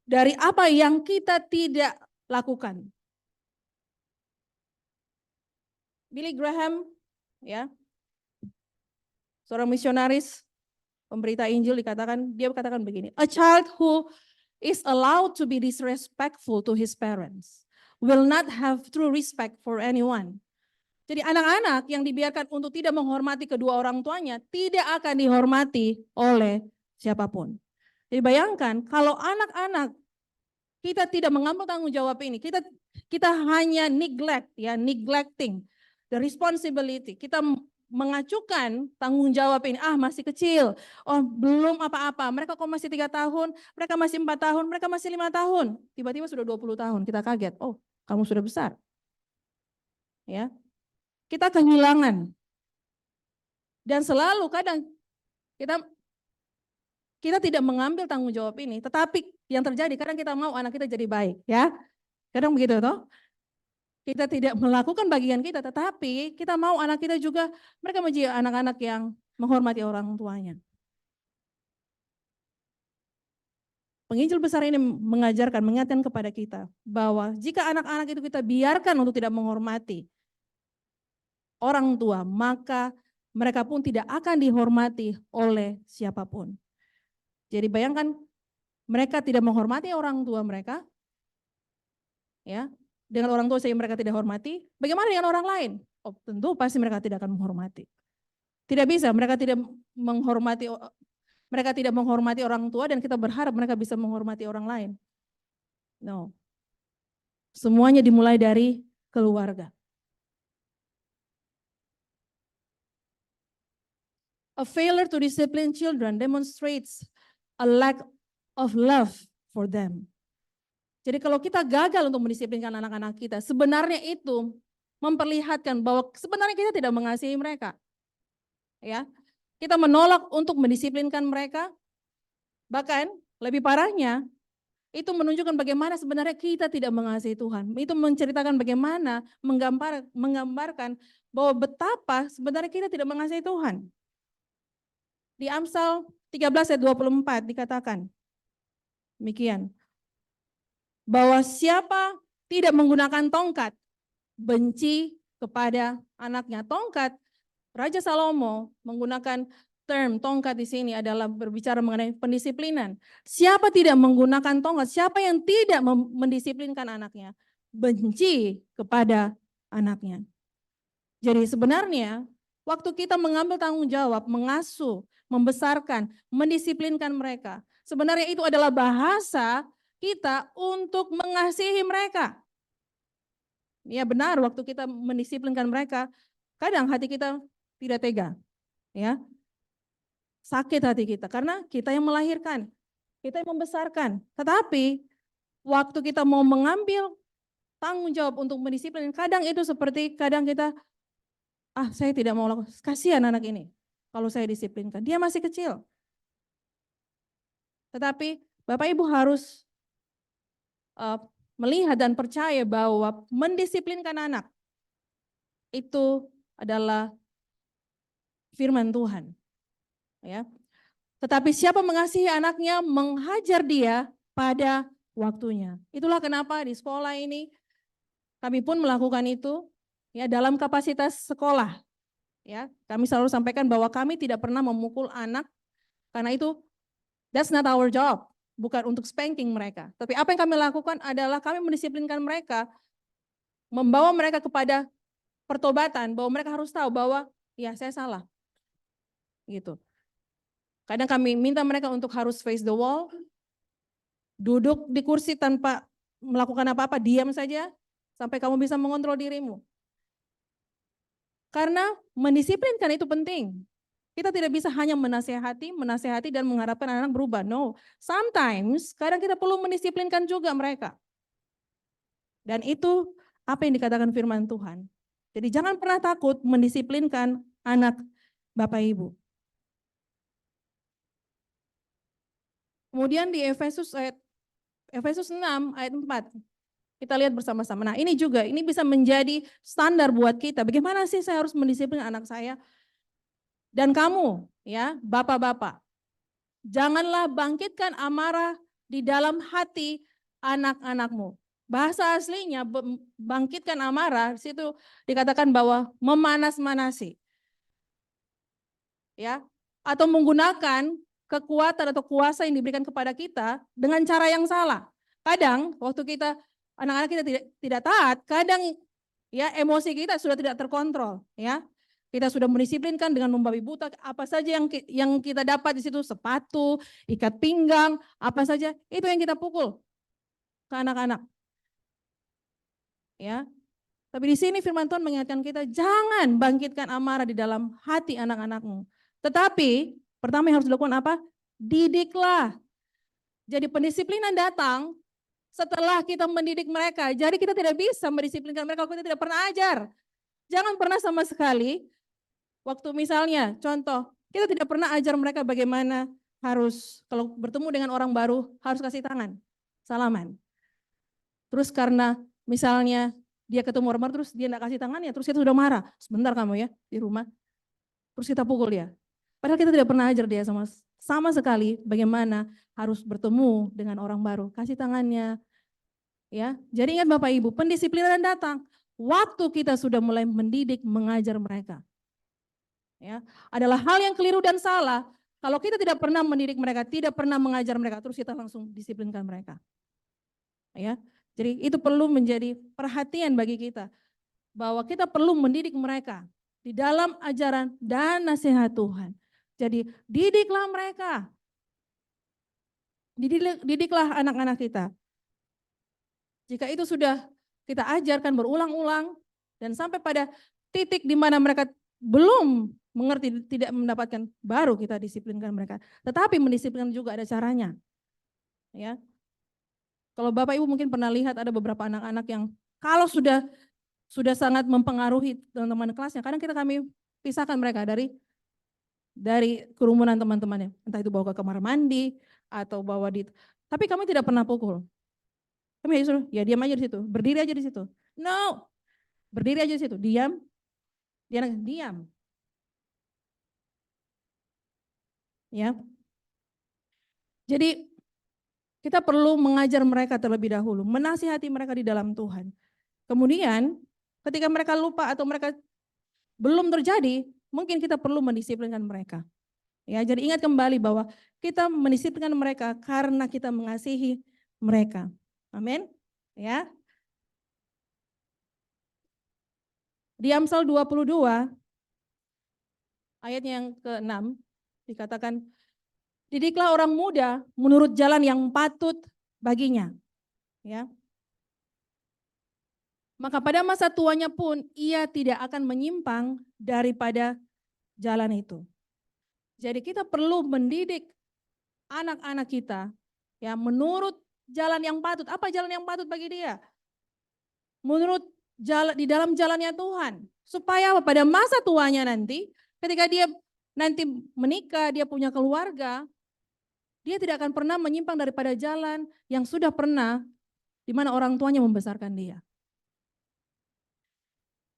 dari apa yang kita tidak lakukan. Billy Graham, ya, seorang misionaris pemberita Injil, dia katakan begini, a child who is allowed to be disrespectful to his parents will not have true respect for anyone. Jadi anak-anak yang dibiarkan untuk tidak menghormati kedua orang tuanya tidak akan dihormati oleh siapapun. Jadi bayangkan kalau anak-anak kita tidak mengambil tanggung jawab ini, kita hanya neglecting the responsibility. Kita mengacukan tanggung jawab ini, masih kecil, belum apa-apa, mereka kok masih 3 tahun, mereka masih 4 tahun, mereka masih 5 tahun, tiba-tiba sudah 20 tahun, kita kaget, kamu sudah besar. Ya, kita kehilangan. Dan selalu kadang kita tidak mengambil tanggung jawab ini, tetapi yang terjadi kadang kita mau anak kita jadi baik, ya. Kadang begitu toh. Kita tidak melakukan bagian kita, tetapi kita mau anak kita juga mereka menjadi anak-anak yang menghormati orang tuanya. Penginjil besar ini mengingatkan kepada kita bahwa jika anak-anak itu kita biarkan untuk tidak menghormati orang tua, maka mereka pun tidak akan dihormati oleh siapapun. Jadi bayangkan mereka tidak menghormati orang tua mereka, ya, dengan orang tua sehingga mereka tidak hormati. Bagaimana dengan orang lain? Tentu pasti mereka tidak akan menghormati. Tidak bisa, mereka tidak menghormati orang tua dan kita berharap mereka bisa menghormati orang lain. No. Semuanya dimulai dari keluarga. A failure to discipline children demonstrates a lack of love for them. Jadi kalau kita gagal untuk mendisiplinkan anak-anak kita, sebenarnya itu memperlihatkan bahwa sebenarnya kita tidak mengasihi mereka. Ya, kita menolak untuk mendisiplinkan mereka. Bahkan lebih parahnya, itu menunjukkan bagaimana sebenarnya kita tidak mengasihi Tuhan. Itu menceritakan bagaimana, menggambarkan bahwa betapa sebenarnya kita tidak mengasihi Tuhan. Di Amsal 13 ayat 24 dikatakan demikian, bahwa siapa tidak menggunakan tongkat benci kepada anaknya. Tongkat, Raja Salomo menggunakan term tongkat di sini adalah berbicara mengenai pendisiplinan. Siapa tidak menggunakan tongkat? Siapa yang tidak mendisiplinkan anaknya? Benci kepada anaknya. Jadi sebenarnya waktu kita mengambil tanggung jawab, mengasuh, membesarkan, mendisiplinkan mereka, sebenarnya itu adalah bahasa kita untuk mengasihi mereka. Ya benar, waktu kita mendisiplinkan mereka, kadang hati kita tidak tega, ya sakit hati kita karena kita yang melahirkan, kita yang membesarkan. Tetapi waktu kita mau mengambil tanggung jawab untuk mendisiplin, kadang itu seperti kadang kita saya tidak mau lakukan, kasihan anak ini kalau saya disiplinkan, dia masih kecil. Tetapi Bapak Ibu harus melihat dan percaya bahwa mendisiplinkan anak itu adalah firman Tuhan. Ya. Tetapi siapa mengasihi anaknya, menghajar dia pada waktunya. Itulah kenapa di sekolah ini kami pun melakukan itu ya dalam kapasitas sekolah. Ya, kami selalu sampaikan bahwa kami tidak pernah memukul anak karena itu that's not our job, bukan untuk spanking mereka. Tapi apa yang kami lakukan adalah kami mendisiplinkan mereka, membawa mereka kepada pertobatan, bahwa mereka harus tahu bahwa ya saya salah. Gitu. Kadang kami minta mereka untuk harus face the wall, duduk di kursi tanpa melakukan apa-apa, diam saja sampai kamu bisa mengontrol dirimu. Karena mendisiplinkan itu penting. Kita tidak bisa hanya menasehati dan mengharapkan anak berubah. No, sometimes kadang kita perlu mendisiplinkan juga mereka. Dan itu apa yang dikatakan firman Tuhan. Jadi jangan pernah takut mendisiplinkan anak Bapak Ibu. Kemudian di Efesus 6 ayat 4. Kita lihat bersama-sama. Nah, ini juga ini bisa menjadi standar buat kita. Bagaimana sih saya harus mendisiplinkan anak saya? Dan kamu, ya, bapak-bapak, janganlah bangkitkan amarah di dalam hati anak-anakmu. Bahasa aslinya bangkitkan amarah, di situ dikatakan bahwa memanas-manasi. Ya, atau menggunakan kekuatan atau kuasa yang diberikan kepada kita dengan cara yang salah. Kadang waktu kita anak-anak kita tidak taat, kadang ya emosi kita sudah tidak terkontrol, ya. Kita sudah mendisiplinkan dengan membabi buta apa saja yang kita dapat di situ, sepatu, ikat pinggang, apa saja, itu yang kita pukul ke anak-anak. Ya. Tapi di sini firman Tuhan mengingatkan kita, jangan bangkitkan amarah di dalam hati anak-anakmu. Tetapi pertama yang harus dilakukan apa? Didiklah. Jadi pendisiplinan datang setelah kita mendidik mereka. Jadi kita tidak bisa mendisiplinkan mereka kalau kita tidak pernah ajar. Jangan pernah sama sekali, waktu misalnya contoh, kita tidak pernah ajar mereka bagaimana harus, kalau bertemu dengan orang baru, harus kasih tangan, salaman. Terus karena misalnya dia ketemu orang baru, terus dia enggak kasih tangannya, terus kita sudah marah. Sebentar kamu ya di rumah. Terus kita pukul dia. Padahal kita tidak pernah ajar dia sama sekali bagaimana harus bertemu dengan orang baru. Kasih tangannya. Ya, jadi ingat Bapak Ibu, pendisiplinan datang waktu kita sudah mulai mendidik, mengajar mereka. Ya, adalah hal yang keliru dan salah kalau kita tidak pernah mendidik mereka, tidak pernah mengajar mereka, terus kita langsung disiplinkan mereka. Ya, jadi itu perlu menjadi perhatian bagi kita bahwa kita perlu mendidik mereka di dalam ajaran dan nasihat Tuhan. Jadi didiklah mereka. Didiklah anak-anak kita. Jika itu sudah kita ajarkan berulang-ulang dan sampai pada titik di mana mereka belum mengerti, tidak mendapatkan, baru kita disiplinkan mereka. Tetapi mendisiplinkan juga ada caranya. Ya. Kalau Bapak Ibu mungkin pernah lihat ada beberapa anak-anak yang kalau sudah sangat mempengaruhi teman-teman kelasnya, kadang kami pisahkan mereka dari kerumunan teman-temannya. Entah itu bawa ke kamar mandi atau bawa tapi kami tidak pernah pukul. Kami suruh, ya diam aja di situ, berdiri aja di situ. No, berdiri aja di situ, diam. Dia diam. Ya. Jadi kita perlu mengajar mereka terlebih dahulu, menasihati mereka di dalam Tuhan. Kemudian ketika mereka lupa atau mereka belum terjadi, mungkin kita perlu mendisiplinkan mereka. Ya, jadi ingat kembali bahwa kita mendisiplinkan mereka karena kita mengasihi mereka. Amin. Ya. Di Amsal 22 ayatnya yang ke-6 dikatakan, didiklah orang muda menurut jalan yang patut baginya. Ya. Maka pada masa tuanya pun ia tidak akan menyimpang daripada jalan itu. Jadi kita perlu mendidik anak-anak kita ya menurut jalan yang patut. Apa jalan yang patut bagi dia? Menurut jalan di dalam jalannya Tuhan. Supaya pada masa tuanya nanti ketika dia nanti menikah, dia punya keluarga, dia tidak akan pernah menyimpang daripada jalan yang sudah pernah di mana orang tuanya membesarkan dia.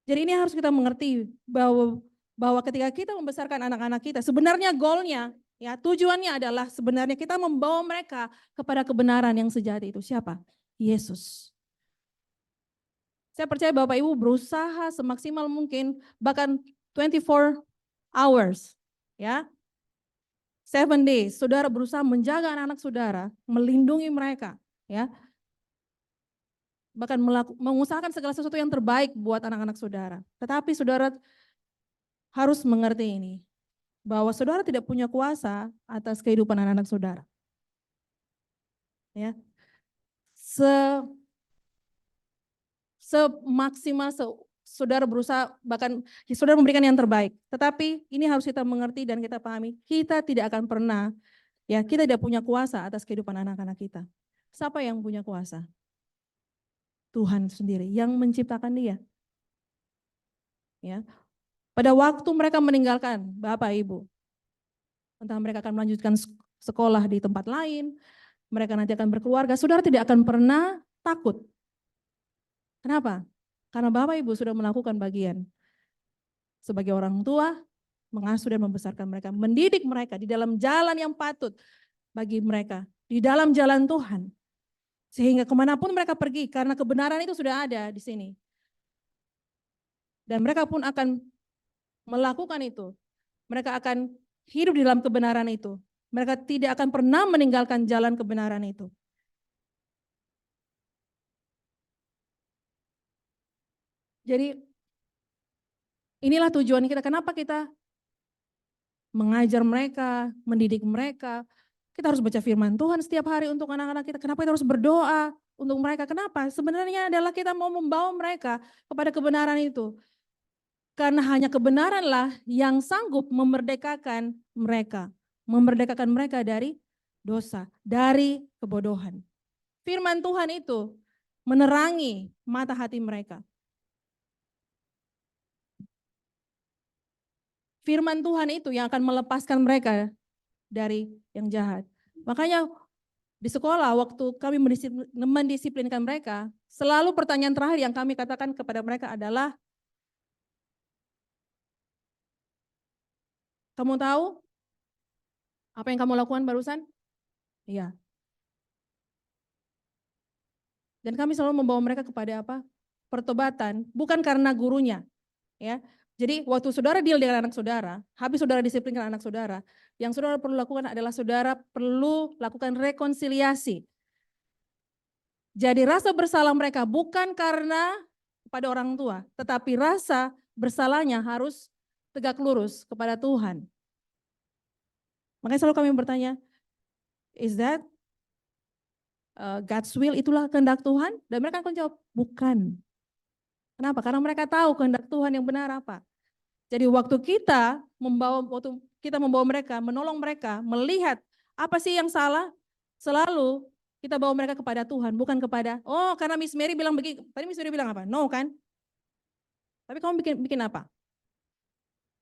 Jadi ini harus kita mengerti bahwa ketika kita membesarkan anak-anak kita, sebenarnya goalnya, ya tujuannya adalah sebenarnya kita membawa mereka kepada kebenaran yang sejati itu. Siapa? Yesus. Saya percaya Bapak Ibu berusaha semaksimal mungkin, bahkan 24 hours, ya. 7 days, saudara berusaha menjaga anak-anak saudara, melindungi mereka, ya. Bahkan mengusahakan segala sesuatu yang terbaik buat anak-anak saudara. Tetapi saudara harus mengerti ini, bahwa saudara tidak punya kuasa atas kehidupan anak-anak saudara. Ya. Semaksimal saudara berusaha, bahkan saudara memberikan yang terbaik. Tetapi ini harus kita mengerti dan kita pahami, kita tidak akan pernah, ya kita tidak punya kuasa atas kehidupan anak-anak kita. Siapa yang punya kuasa? Tuhan sendiri yang menciptakan dia. Ya. Pada waktu mereka meninggalkan Bapak Ibu, entah mereka akan melanjutkan sekolah di tempat lain, mereka nanti akan berkeluarga, saudara tidak akan pernah takut. Kenapa? Karena Bapak Ibu sudah melakukan bagian sebagai orang tua, mengasuh dan membesarkan mereka, mendidik mereka di dalam jalan yang patut bagi mereka, di dalam jalan Tuhan. Sehingga kemanapun mereka pergi, karena kebenaran itu sudah ada di sini. Dan mereka pun akan melakukan itu. Mereka akan hidup di dalam kebenaran itu. Mereka tidak akan pernah meninggalkan jalan kebenaran itu. Jadi inilah tujuan kita. Kenapa kita mengajar mereka, mendidik mereka. Kita harus baca firman Tuhan setiap hari untuk anak-anak kita. Kenapa kita harus berdoa untuk mereka? Kenapa? Sebenarnya adalah kita mau membawa mereka kepada kebenaran itu. Karena hanya kebenaranlah yang sanggup memerdekakan mereka. Memerdekakan mereka dari dosa, dari kebodohan. Firman Tuhan itu menerangi mata hati mereka. Firman Tuhan itu yang akan melepaskan mereka dari yang jahat. Makanya di sekolah waktu kami mendisiplinkan mereka, selalu pertanyaan terakhir yang kami katakan kepada mereka adalah, kamu tahu apa yang kamu lakukan barusan? Iya. Dan kami selalu membawa mereka kepada apa? Pertobatan, bukan karena gurunya. Ya. Jadi waktu saudara deal dengan anak saudara, habis saudara disiplinkan anak saudara, yang saudara perlu lakukan adalah saudara perlu lakukan rekonsiliasi. Jadi rasa bersalah mereka bukan karena kepada orang tua, tetapi rasa bersalahnya harus tegak lurus kepada Tuhan. Makanya selalu kami bertanya, is that God's will, itulah kehendak Tuhan? Dan mereka akan jawab, bukan. Kenapa? Karena mereka tahu kehendak Tuhan yang benar apa. Jadi waktu kita membawa mereka, menolong mereka, melihat apa sih yang salah, selalu kita bawa mereka kepada Tuhan, bukan kepada, oh karena Miss Mary bilang begini, tadi Miss Mary bilang apa? No kan? Tapi kamu bikin apa?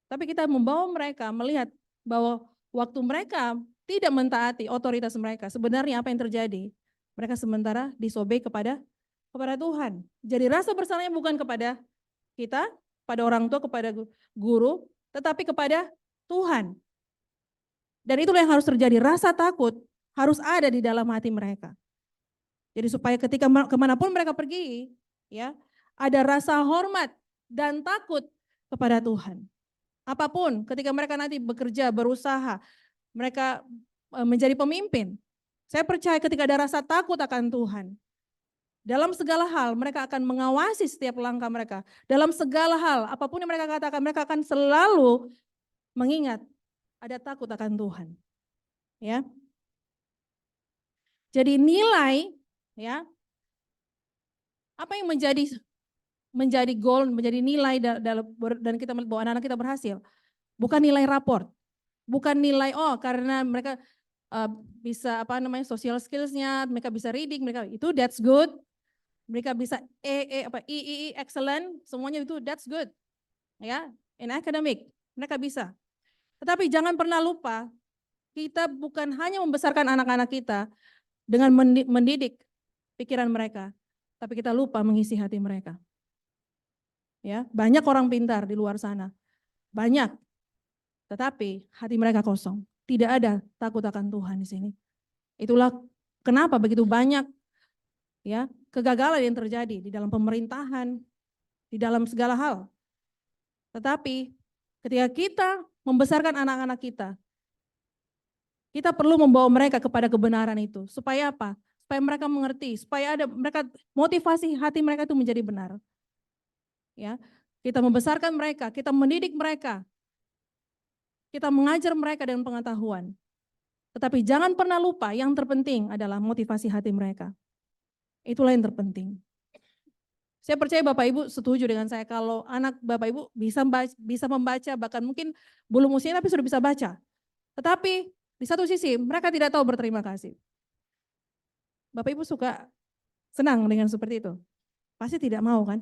Tapi kita membawa mereka melihat bahwa waktu mereka tidak mentaati otoritas mereka, sebenarnya apa yang terjadi? Mereka sementara disobey kepada Tuhan. Jadi rasa bersalahnya bukan kepada kita, pada orang tua, kepada guru, tetapi kepada Tuhan. Dan itulah yang harus terjadi, rasa takut harus ada di dalam hati mereka. Jadi supaya ketika kemanapun mereka pergi, ya ada rasa hormat dan takut kepada Tuhan. Apapun, ketika mereka nanti bekerja, berusaha, mereka menjadi pemimpin. Saya percaya ketika ada rasa takut akan Tuhan, dalam segala hal mereka akan mengawasi setiap langkah mereka. Dalam segala hal, apapun yang mereka katakan, mereka akan selalu mengingat ada takut akan Tuhan. Ya. Jadi nilai, ya, apa yang menjadi goal, menjadi nilai dan kita melihat bahwa anak-anak kita berhasil. Bukan nilai raport, bukan nilai karena mereka bisa social skills-nya, mereka bisa reading, mereka itu that's good. Mereka bisa I excellent, semuanya itu that's good. Ya, in academic mereka bisa. Tetapi jangan pernah lupa, kita bukan hanya membesarkan anak-anak kita dengan mendidik pikiran mereka, tapi kita lupa mengisi hati mereka. Ya, banyak orang pintar di luar sana. Banyak. Tetapi hati mereka kosong. Tidak ada takut akan Tuhan di sini. Itulah kenapa begitu banyak ya kegagalan yang terjadi di dalam pemerintahan, di dalam segala hal. Tetapi ketika kita membesarkan anak-anak kita perlu membawa mereka kepada kebenaran itu. Supaya apa? Supaya mereka mengerti, supaya ada mereka motivasi hati mereka itu menjadi benar. Ya, kita membesarkan mereka, kita mendidik mereka, kita mengajar mereka dengan pengetahuan. Tetapi jangan pernah lupa yang terpenting adalah motivasi hati mereka. Itulah yang terpenting. Saya percaya Bapak Ibu setuju dengan saya kalau anak Bapak Ibu bisa membaca, bahkan mungkin belum usia tapi sudah bisa baca. Tetapi di satu sisi mereka tidak tahu berterima kasih. Bapak Ibu suka senang dengan seperti itu? Pasti tidak mau kan?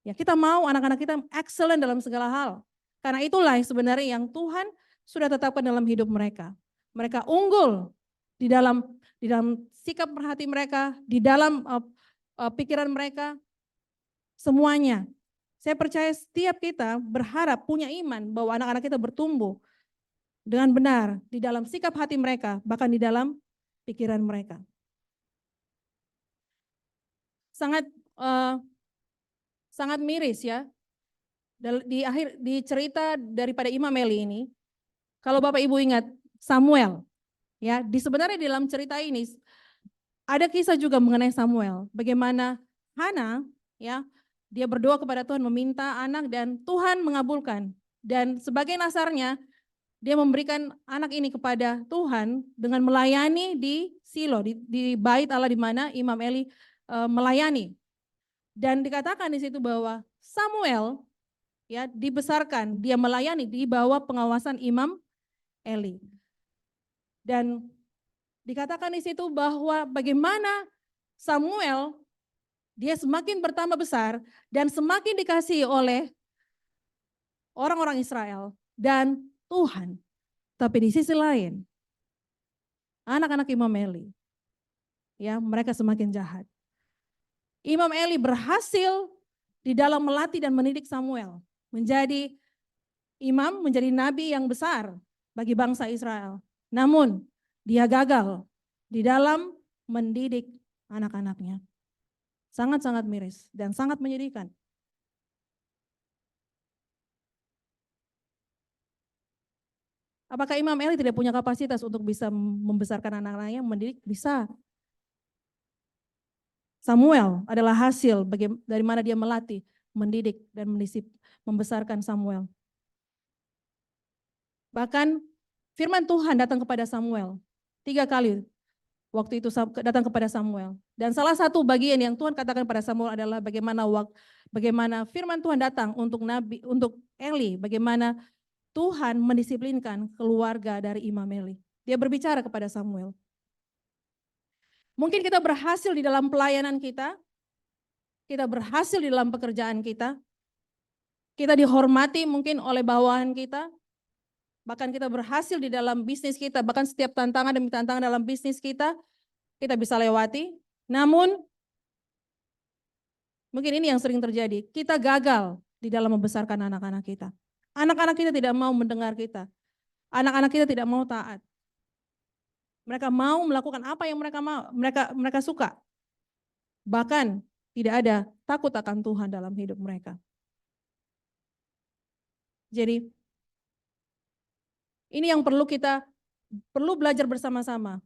Ya kita mau anak-anak kita excellent dalam segala hal. Karena itulah sebenarnya yang Tuhan sudah tetapkan dalam hidup mereka. Mereka unggul di dalam sikap hati mereka, di dalam pikiran mereka, semuanya. Saya percaya setiap kita berharap punya iman bahwa anak-anak kita bertumbuh dengan benar di dalam sikap hati mereka, bahkan di dalam pikiran mereka. Sangat miris ya. Di cerita daripada Imam Eli ini, kalau Bapak Ibu ingat Samuel, ya, sebenarnya di dalam cerita ini ada kisah juga mengenai Samuel, bagaimana Hana, ya, dia berdoa kepada Tuhan meminta anak dan Tuhan mengabulkan. Dan sebagai nasarnya, dia memberikan anak ini kepada Tuhan dengan melayani di Silo, di bait Allah di mana Imam Eli melayani. Dan dikatakan di situ bahwa Samuel ya dibesarkan, dia melayani di bawah pengawasan Imam Eli. Dan dikatakan di situ bahwa bagaimana Samuel dia semakin bertambah besar dan semakin dikasihi oleh orang-orang Israel dan Tuhan. Tapi di sisi lain, anak-anak Imam Eli, ya mereka semakin jahat. Imam Eli berhasil di dalam melatih dan mendidik Samuel menjadi imam, menjadi nabi yang besar bagi bangsa Israel. Namun dia gagal di dalam mendidik anak-anaknya. Sangat-sangat miris dan sangat menyedihkan. Apakah Imam Eli tidak punya kapasitas untuk bisa membesarkan anak-anaknya, mendidik? Bisa. Samuel adalah hasil dari mana dia melatih, mendidik, dan membesarkan Samuel. Bahkan firman Tuhan datang kepada Samuel 3 kali waktu itu datang kepada Samuel. Dan salah satu bagian yang Tuhan katakan pada Samuel adalah bagaimana firman Tuhan datang untuk Eli, bagaimana Tuhan mendisiplinkan keluarga dari Imam Eli. Dia berbicara kepada Samuel. Mungkin kita berhasil di dalam pelayanan kita berhasil di dalam pekerjaan kita dihormati mungkin oleh bawahan kita, bahkan kita berhasil di dalam bisnis kita, bahkan setiap tantangan demi tantangan dalam bisnis kita bisa lewati. Namun, mungkin ini yang sering terjadi, kita gagal di dalam membesarkan anak-anak kita. Anak-anak kita tidak mau mendengar kita, anak-anak kita tidak mau taat. Mereka mau melakukan apa yang mereka suka. Bahkan tidak ada takut akan Tuhan dalam hidup mereka. Jadi ini yang perlu belajar bersama-sama.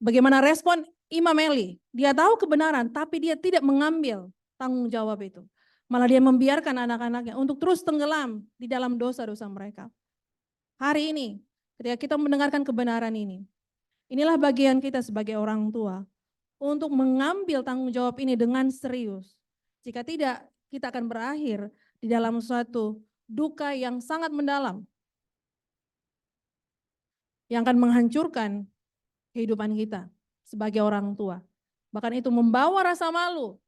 Bagaimana respon Imam Eli? Dia tahu kebenaran, tapi dia tidak mengambil tanggung jawab itu. Malah dia membiarkan anak-anaknya untuk terus tenggelam di dalam dosa-dosa mereka. Hari ini, ketika kita mendengarkan kebenaran ini, inilah bagian kita sebagai orang tua untuk mengambil tanggung jawab ini dengan serius. Jika tidak, kita akan berakhir di dalam suatu duka yang sangat mendalam, yang akan menghancurkan kehidupan kita sebagai orang tua. Bahkan itu membawa rasa malu,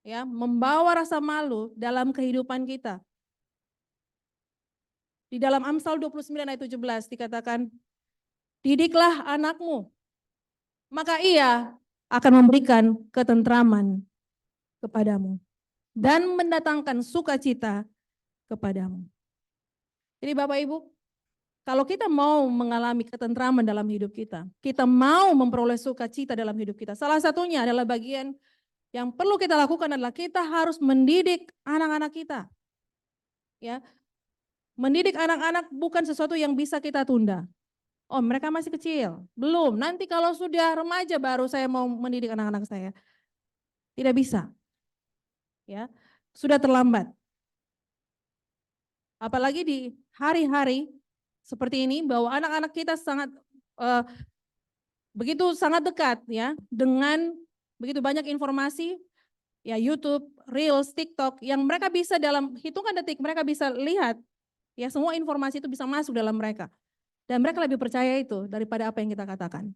ya, membawa rasa malu dalam kehidupan kita. Di dalam Amsal 29 ayat 17 dikatakan, didiklah anakmu, maka ia akan memberikan ketentraman kepadamu dan mendatangkan sukacita kepadamu. Jadi Bapak Ibu, kalau kita mau mengalami ketentraman dalam hidup kita mau memperoleh sukacita dalam hidup kita, salah satunya adalah bagian yang perlu kita lakukan adalah kita harus mendidik anak-anak kita. Ya. Mendidik anak-anak bukan sesuatu yang bisa kita tunda. Oh, mereka masih kecil. Belum. Nanti kalau sudah remaja baru saya mau mendidik anak-anak saya. Tidak bisa. Ya. Sudah terlambat. Apalagi di hari-hari seperti ini bahwa anak-anak kita begitu sangat dekat ya dengan begitu banyak informasi ya, YouTube, Reels, TikTok yang mereka bisa dalam hitungan detik mereka bisa lihat ya, semua informasi itu bisa masuk dalam mereka dan mereka lebih percaya itu daripada apa yang kita katakan.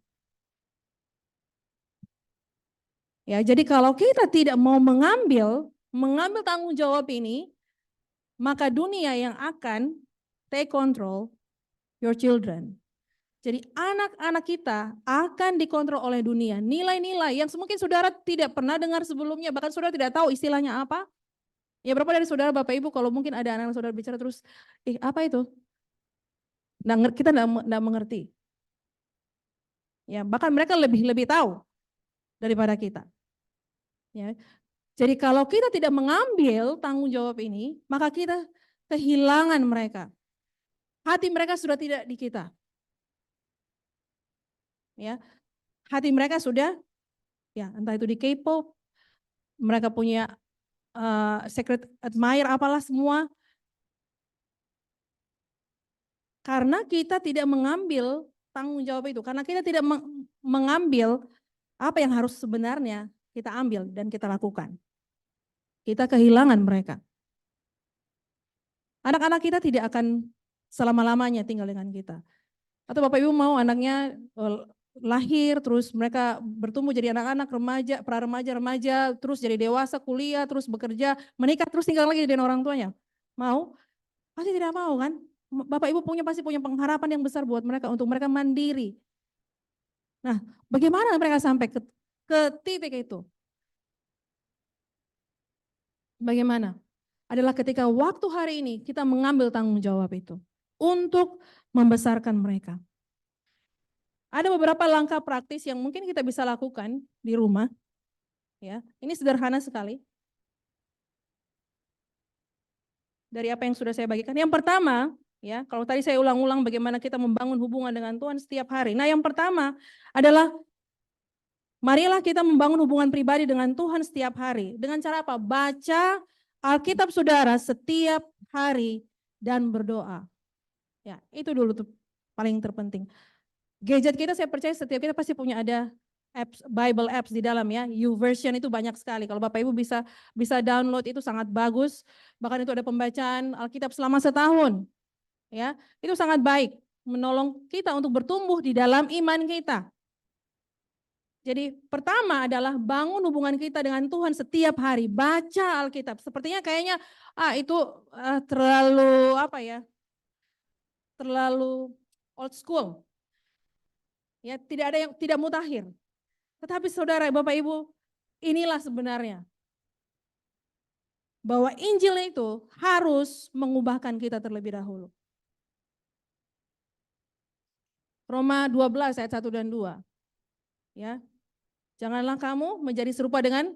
Ya, jadi kalau kita tidak mau mengambil tanggung jawab ini, maka dunia yang akan take control your children. Jadi anak-anak kita akan dikontrol oleh dunia. Nilai-nilai yang mungkin saudara tidak pernah dengar sebelumnya, bahkan saudara tidak tahu istilahnya apa. Ya, berapa dari saudara Bapak Ibu kalau mungkin ada anak saudara bicara terus, apa itu? Kita tidak mengerti. Ya, bahkan mereka lebih tahu daripada kita. Ya. Jadi kalau kita tidak mengambil tanggung jawab ini, maka kita kehilangan mereka. Hati mereka sudah tidak di kita. Ya. Hati mereka sudah ya entah itu di K-pop, mereka punya secret admirer apalah semua. Karena kita tidak mengambil tanggung jawab itu, karena kita tidak mengambil apa yang harus sebenarnya kita ambil dan kita lakukan. Kita kehilangan mereka. Anak-anak kita tidak akan selama-lamanya tinggal dengan kita. Atau Bapak Ibu mau anaknya lahir, terus mereka bertumbuh jadi anak-anak, remaja, pra-remaja, remaja, terus jadi dewasa, kuliah, terus bekerja, menikah, terus tinggal lagi dengan orang tuanya. Mau? Pasti tidak mau kan? Bapak Ibu pasti punya pengharapan yang besar buat mereka, untuk mereka mandiri. Nah, bagaimana mereka sampai ke titik itu? Bagaimana? Adalah ketika waktu hari ini kita mengambil tanggung jawab itu untuk membesarkan mereka. Ada beberapa langkah praktis yang mungkin kita bisa lakukan di rumah. Ya, ini sederhana sekali. Dari apa yang sudah saya bagikan. Yang pertama, ya, kalau tadi saya ulang-ulang bagaimana kita membangun hubungan dengan Tuhan setiap hari. Nah, yang pertama adalah marilah kita membangun hubungan pribadi dengan Tuhan setiap hari. Dengan cara apa? Baca Alkitab saudara setiap hari dan berdoa. Ya, itu dulu tuh paling terpenting. Gadget kita saya percaya setiap kita pasti punya ada apps, Bible apps di dalam ya. YouVersion itu banyak sekali. Kalau Bapak Ibu bisa download itu sangat bagus. Bahkan itu ada pembacaan Alkitab selama setahun. Ya, itu sangat baik menolong kita untuk bertumbuh di dalam iman kita. Jadi pertama adalah bangun hubungan kita dengan Tuhan setiap hari, baca Alkitab. Sepertinya kayaknya itu terlalu apa ya? Terlalu old school. Ya, tidak ada yang tidak mutakhir. Tetapi saudara, Bapak Ibu, inilah sebenarnya bahwa Injil itu harus mengubahkan kita terlebih dahulu. Roma 12 ayat 1 dan 2. Ya. Janganlah kamu menjadi serupa dengan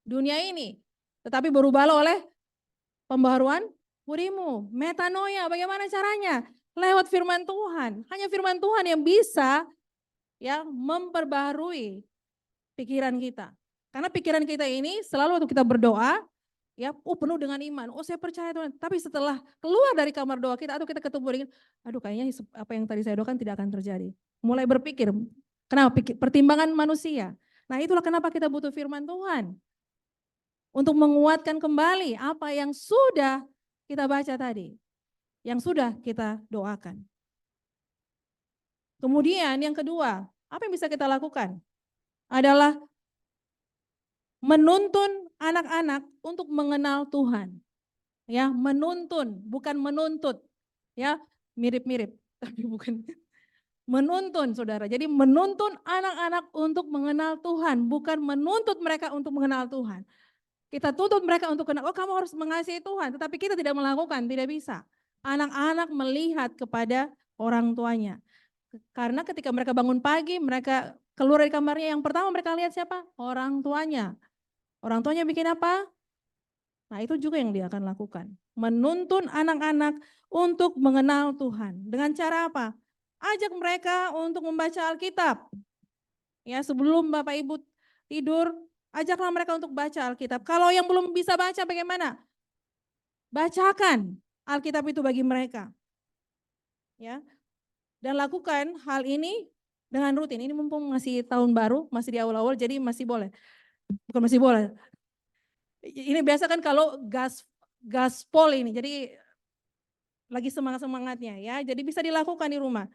dunia ini, tetapi berubahlah oleh pembaharuan budimu, metanoia, bagaimana caranya? Lewat firman Tuhan. Hanya firman Tuhan yang bisa ya memperbarui pikiran kita. Karena pikiran kita ini selalu waktu kita berdoa, ya, penuh dengan iman. Oh, saya percaya Tuhan. Tapi setelah keluar dari kamar doa kita atau kita ketemu dengan, aduh kayaknya apa yang tadi saya doakan tidak akan terjadi. Mulai berpikir, kenapa? Pertimbangan manusia. Nah, itulah kenapa kita butuh firman Tuhan. Untuk menguatkan kembali apa yang sudah kita baca tadi. Yang sudah kita doakan. Kemudian yang kedua, apa yang bisa kita lakukan? Adalah menuntun anak-anak untuk mengenal Tuhan. Ya, menuntun, bukan menuntut. Ya, mirip-mirip, tapi bukan menuntun, Saudara. Jadi menuntun anak-anak untuk mengenal Tuhan, bukan menuntut mereka untuk mengenal Tuhan. Kita tuntut mereka untuk kenal, oh kamu harus mengasihi Tuhan, tetapi kita tidak melakukan, tidak bisa. Anak-anak melihat kepada orang tuanya. Karena ketika mereka bangun pagi, mereka keluar dari kamarnya, yang pertama mereka lihat siapa? Orang tuanya. Orang tuanya bikin apa? Nah, itu juga yang dia akan lakukan. Menuntun anak-anak untuk mengenal Tuhan. Dengan cara apa? Ajak mereka untuk membaca Alkitab. Ya, sebelum Bapak Ibu tidur, ajaklah mereka untuk baca Alkitab. Kalau yang belum bisa baca bagaimana? Bacakan Alkitab itu bagi mereka. Ya. Dan lakukan hal ini dengan rutin. Ini mumpung masih tahun baru, masih di awal-awal, jadi masih boleh. Bukan masih boleh. Ini biasa kan kalau gaspol ini, jadi lagi semangat-semangatnya ya. Jadi bisa dilakukan di rumah.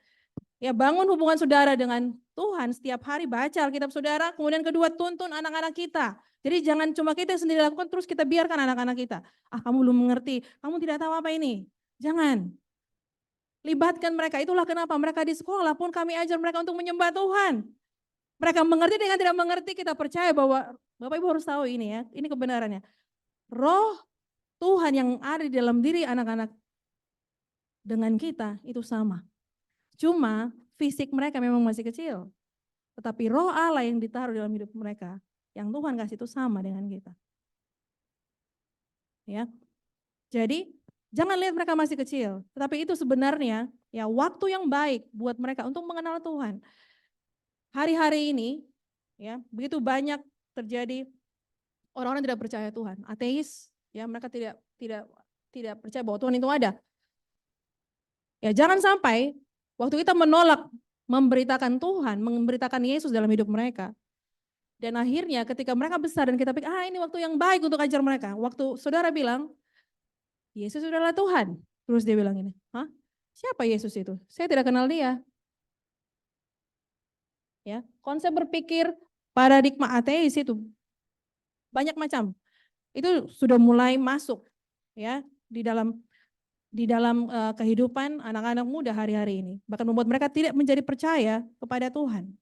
Ya, bangun hubungan saudara dengan Tuhan setiap hari, baca Alkitab saudara. Kemudian kedua, tuntun anak-anak kita. Jadi jangan cuma kita sendiri lakukan terus kita biarkan anak-anak kita. Ah, kamu belum mengerti, kamu tidak tahu apa ini. Jangan. Libatkan mereka. Itulah kenapa mereka di sekolah pun kami ajar mereka untuk menyembah Tuhan. Mereka mengerti dengan tidak mengerti, kita percaya bahwa Bapak Ibu harus tahu ini ya, ini kebenarannya. Roh Tuhan yang ada di dalam diri anak-anak dengan kita itu sama. Cuma fisik mereka memang masih kecil. Tetapi roh Allah yang ditaruh dalam hidup mereka, yang Tuhan kasih itu sama dengan kita. Ya. Jadi jangan lihat mereka masih kecil, tetapi itu sebenarnya ya waktu yang baik buat mereka untuk mengenal Tuhan. Hari-hari ini ya begitu banyak terjadi orang-orang tidak percaya Tuhan, ateis, ya mereka tidak percaya bahwa Tuhan itu ada. Ya jangan sampai waktu kita menolak memberitakan Tuhan, memberitakan Yesus dalam hidup mereka. Dan akhirnya ketika mereka besar dan kita pikir, ini waktu yang baik untuk ajar mereka. Waktu saudara bilang, Yesus adalah Tuhan. Terus dia bilang ini, hah? Siapa Yesus itu? Saya tidak kenal dia. Ya, konsep berpikir paradigma ateis itu banyak macam. Itu sudah mulai masuk ya di dalam kehidupan anak-anak muda hari-hari ini. Bahkan membuat mereka tidak menjadi percaya kepada Tuhan.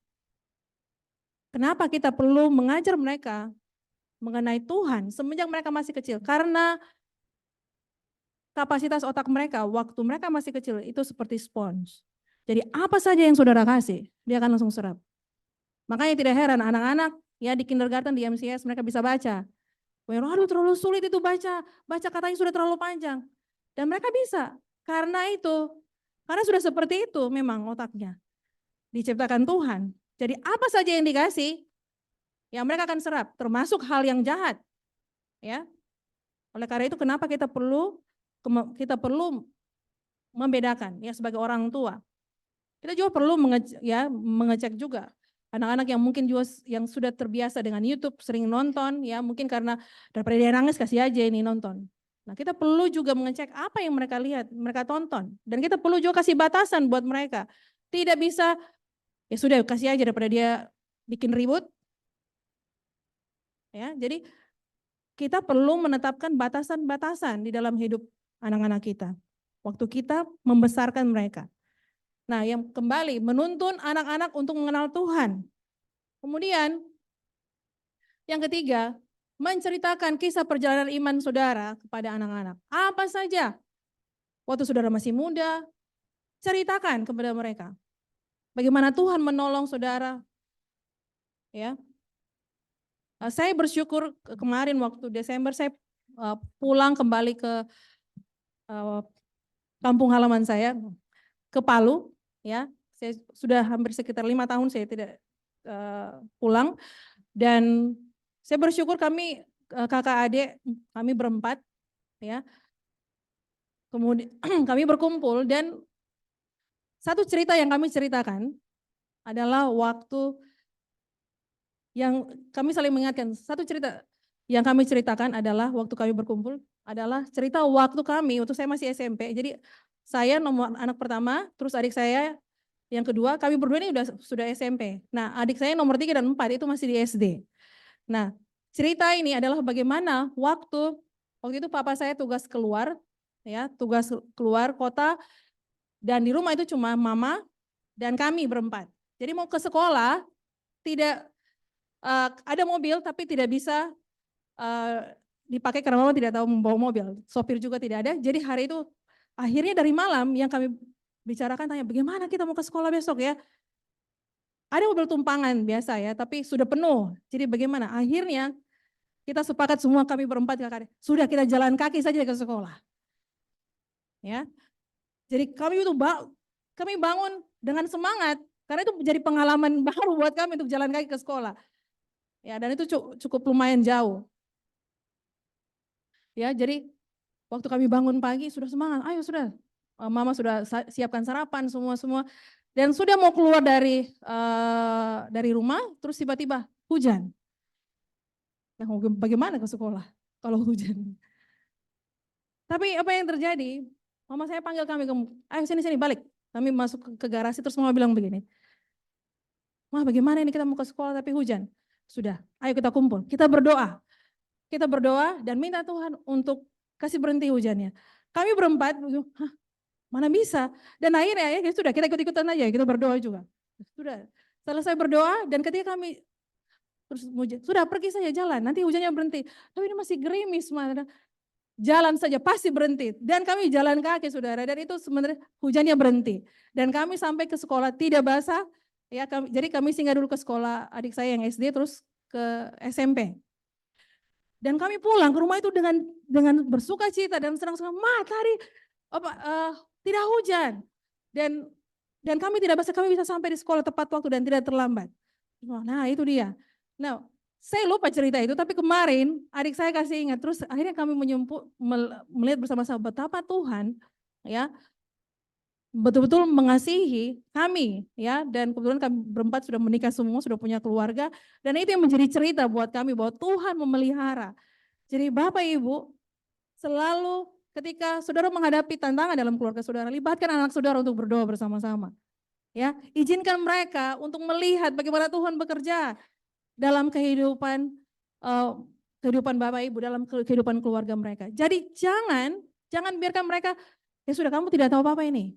Kenapa kita perlu mengajar mereka mengenai Tuhan semenjak mereka masih kecil? Karena kapasitas otak mereka waktu mereka masih kecil itu seperti spons. Jadi apa saja yang saudara kasih, dia akan langsung serap. Makanya tidak heran anak-anak ya di kindergarten, di MCS mereka bisa baca. Aduh terlalu sulit itu baca katanya sudah terlalu panjang. Dan mereka bisa, karena sudah seperti itu memang otaknya. Diciptakan Tuhan. Jadi apa saja yang dikasih, ya mereka akan serap, termasuk hal yang jahat. Ya. Oleh karena itu kenapa kita perlu membedakan ya sebagai orang tua. Kita juga perlu mengecek juga anak-anak yang mungkin juga yang sudah terbiasa dengan YouTube, sering nonton ya, mungkin karena daripada dia nangis kasih aja ini nonton. Nah, kita perlu juga mengecek apa yang mereka lihat, mereka tonton, dan kita perlu juga kasih batasan buat mereka. Tidak bisa ya sudah kasih aja daripada dia bikin ribut. Ya, jadi kita perlu menetapkan batasan-batasan di dalam hidup anak-anak kita. Waktu kita membesarkan mereka. Nah, yang kembali menuntun anak-anak untuk mengenal Tuhan. Kemudian yang ketiga, menceritakan kisah perjalanan iman saudara kepada anak-anak. Apa saja waktu saudara masih muda, ceritakan kepada mereka. Bagaimana Tuhan menolong saudara. Ya. Saya bersyukur kemarin waktu Desember saya pulang kembali ke kampung halaman saya ke Palu, ya. Saya sudah hampir sekitar 5 tahun saya tidak pulang, dan saya bersyukur kami kakak adik kami berempat, ya. Kemudian kami berkumpul, dan satu cerita yang kami ceritakan adalah waktu yang kami saling mengingatkan. Satu cerita yang kami ceritakan adalah waktu kami berkumpul adalah cerita waktu kami, waktu saya masih SMP. Jadi saya nomor anak pertama, terus adik saya yang kedua, kami berdua ini sudah SMP. Nah, adik saya nomor 3 dan 4 itu masih di SD. Nah, cerita ini adalah bagaimana waktu itu papa saya tugas keluar, ya, tugas keluar kota, dan di rumah itu cuma mama dan kami berempat. Jadi mau ke sekolah tidak ada mobil tapi tidak bisa dipakai karena mama tidak tahu membawa mobil. Sopir juga tidak ada. Jadi hari itu akhirnya dari malam yang kami bicarakan, tanya bagaimana kita mau ke sekolah besok ya. Ada mobil tumpangan biasa ya, tapi sudah penuh. Jadi bagaimana? Akhirnya kita sepakat semua kami berempat kakak, sudah kita jalan kaki saja ke sekolah. Ya. Jadi kami bangun dengan semangat karena itu menjadi pengalaman baru buat kami untuk jalan kaki ke sekolah. Ya, dan itu cukup lumayan jauh. Ya, jadi waktu kami bangun pagi sudah semangat, ayo sudah, mama sudah siapkan sarapan semua, dan sudah mau keluar dari rumah, terus tiba-tiba hujan. Nah, bagaimana ke sekolah kalau hujan? Tapi apa yang terjadi? Mama saya panggil kami, ayo sini balik. Kami masuk ke garasi, terus mama bilang begini, "Mah, bagaimana ini kita mau ke sekolah tapi hujan?" Sudah, ayo kita kumpul, kita berdoa. Kita berdoa dan minta Tuhan untuk kasih berhenti hujannya. Kami berempat, hah, mana bisa? Dan akhirnya ya sudah, kita ikut-ikutan aja, kita berdoa juga. Sudah, selesai berdoa dan ketika kami terus sudah pergi saja jalan, nanti hujannya berhenti. Tapi ini masih gerimis, mana jalan saja pasti berhenti. Dan kami jalan kaki, saudara, dan itu sebenarnya hujannya berhenti. Dan kami sampai ke sekolah tidak basah. Ya, jadi kami singgah dulu ke sekolah adik saya yang SD, terus ke SMP. Dan kami pulang ke rumah itu dengan bersuka cita dan senang-senang. Ma, tadi tidak hujan, dan kami tidak basah, kami bisa sampai di sekolah tepat waktu dan tidak terlambat. Nah, itu dia. Nah, saya lupa cerita itu, tapi kemarin adik saya kasih ingat, terus akhirnya kami melihat bersama-sama betapa Tuhan, ya, betul-betul mengasihi kami, ya, dan kebetulan kami berempat sudah menikah semua, sudah punya keluarga, dan itu yang menjadi cerita buat kami bahwa Tuhan memelihara. Jadi Bapak Ibu, selalu ketika saudara menghadapi tantangan dalam keluarga saudara, libatkan anak saudara untuk berdoa bersama-sama. Ya, izinkan mereka untuk melihat bagaimana Tuhan bekerja dalam kehidupan Bapak Ibu, dalam kehidupan keluarga mereka. Jadi jangan biarkan mereka, ya sudah kamu tidak tahu apa-apa ini.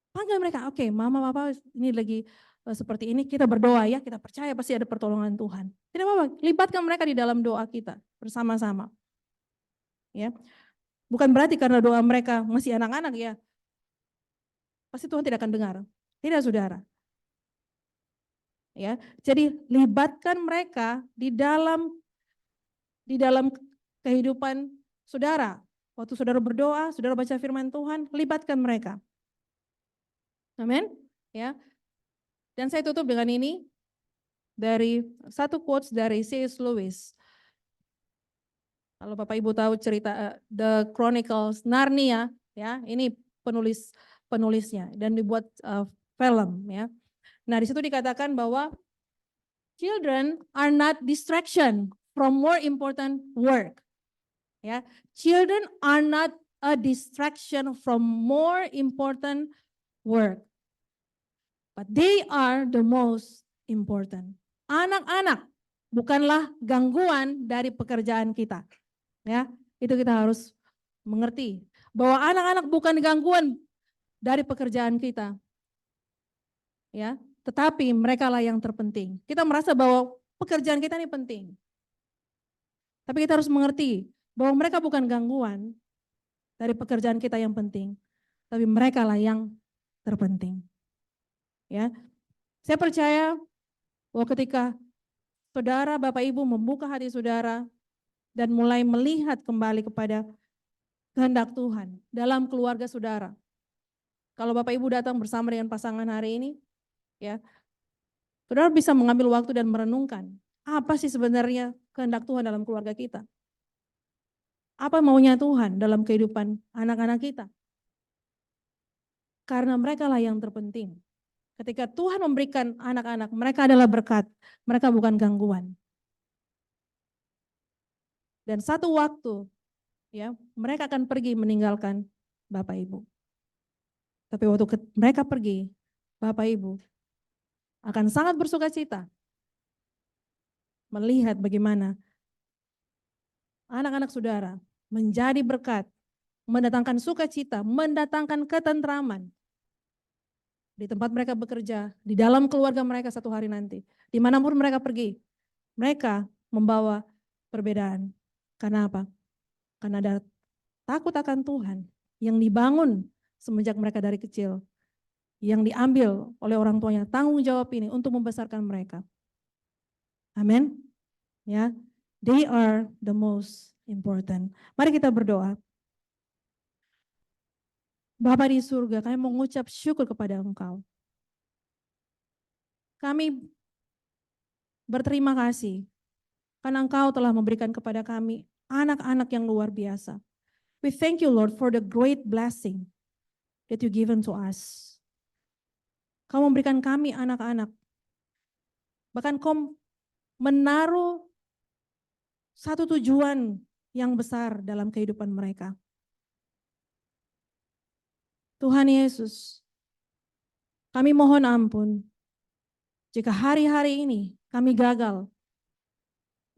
Panggil mereka, oke, mama, papa ini lagi seperti ini, kita berdoa ya, kita percaya pasti ada pertolongan Tuhan. Tidak apa-apa, libatkan mereka di dalam doa kita bersama-sama. Ya, bukan berarti karena doa mereka masih anak-anak ya, pasti Tuhan tidak akan dengar. Tidak, saudara. Ya, jadi libatkan mereka di dalam kehidupan saudara. Waktu saudara berdoa, saudara baca firman Tuhan, libatkan mereka. Amin. Ya. Dan saya tutup dengan ini dari satu quotes dari C.S. Lewis. Kalau Bapak Ibu tahu cerita The Chronicles Narnia, ya, ini penulisnya dan dibuat film, ya. Nah, di situ dikatakan bahwa children are not distraction from more important work. Ya, children are not a distraction from more important work. But they are the most important. Anak-anak bukanlah gangguan dari pekerjaan kita. Ya, itu kita harus mengerti bahwa anak-anak bukan gangguan dari pekerjaan kita. Ya, tetapi mereka lah yang terpenting. Kita merasa bahwa pekerjaan kita ini penting. Tapi kita harus mengerti bahwa mereka bukan gangguan dari pekerjaan kita yang penting, tapi mereka lah yang terpenting. Ya, saya percaya bahwa ketika saudara, Bapak Ibu membuka hati saudara dan mulai melihat kembali kepada kehendak Tuhan dalam keluarga saudara. Kalau Bapak Ibu datang bersama dengan pasangan hari ini, ya, saudara bisa mengambil waktu dan merenungkan, apa sih sebenarnya kehendak Tuhan dalam keluarga kita? Apa maunya Tuhan dalam kehidupan anak-anak kita? Karena mereka lah yang terpenting. Ketika Tuhan memberikan anak-anak, mereka adalah berkat, mereka bukan gangguan. Dan satu waktu, ya, mereka akan pergi meninggalkan Bapak Ibu. Tapi waktu mereka pergi, Bapak Ibu akan sangat bersukacita melihat bagaimana anak-anak saudara menjadi berkat, mendatangkan sukacita, mendatangkan ketentraman di tempat mereka bekerja, di dalam keluarga mereka satu hari nanti. Dimanapun mereka pergi, mereka membawa perbedaan. Karena apa? Karena ada takut akan Tuhan yang dibangun semenjak mereka dari kecil, yang diambil oleh orang tuanya, tanggung jawab ini untuk membesarkan mereka. Amin. Ya, they are the most important. Mari kita berdoa. Bapa di surga, kami mengucap syukur kepada Engkau. Kami berterima kasih karena Engkau telah memberikan kepada kami anak-anak yang luar biasa. We thank you, Lord, for the great blessing that you given to us. Kau memberikan kami anak-anak. Bahkan kau menaruh satu tujuan yang besar dalam kehidupan mereka. Tuhan Yesus, kami mohon ampun jika hari-hari ini kami gagal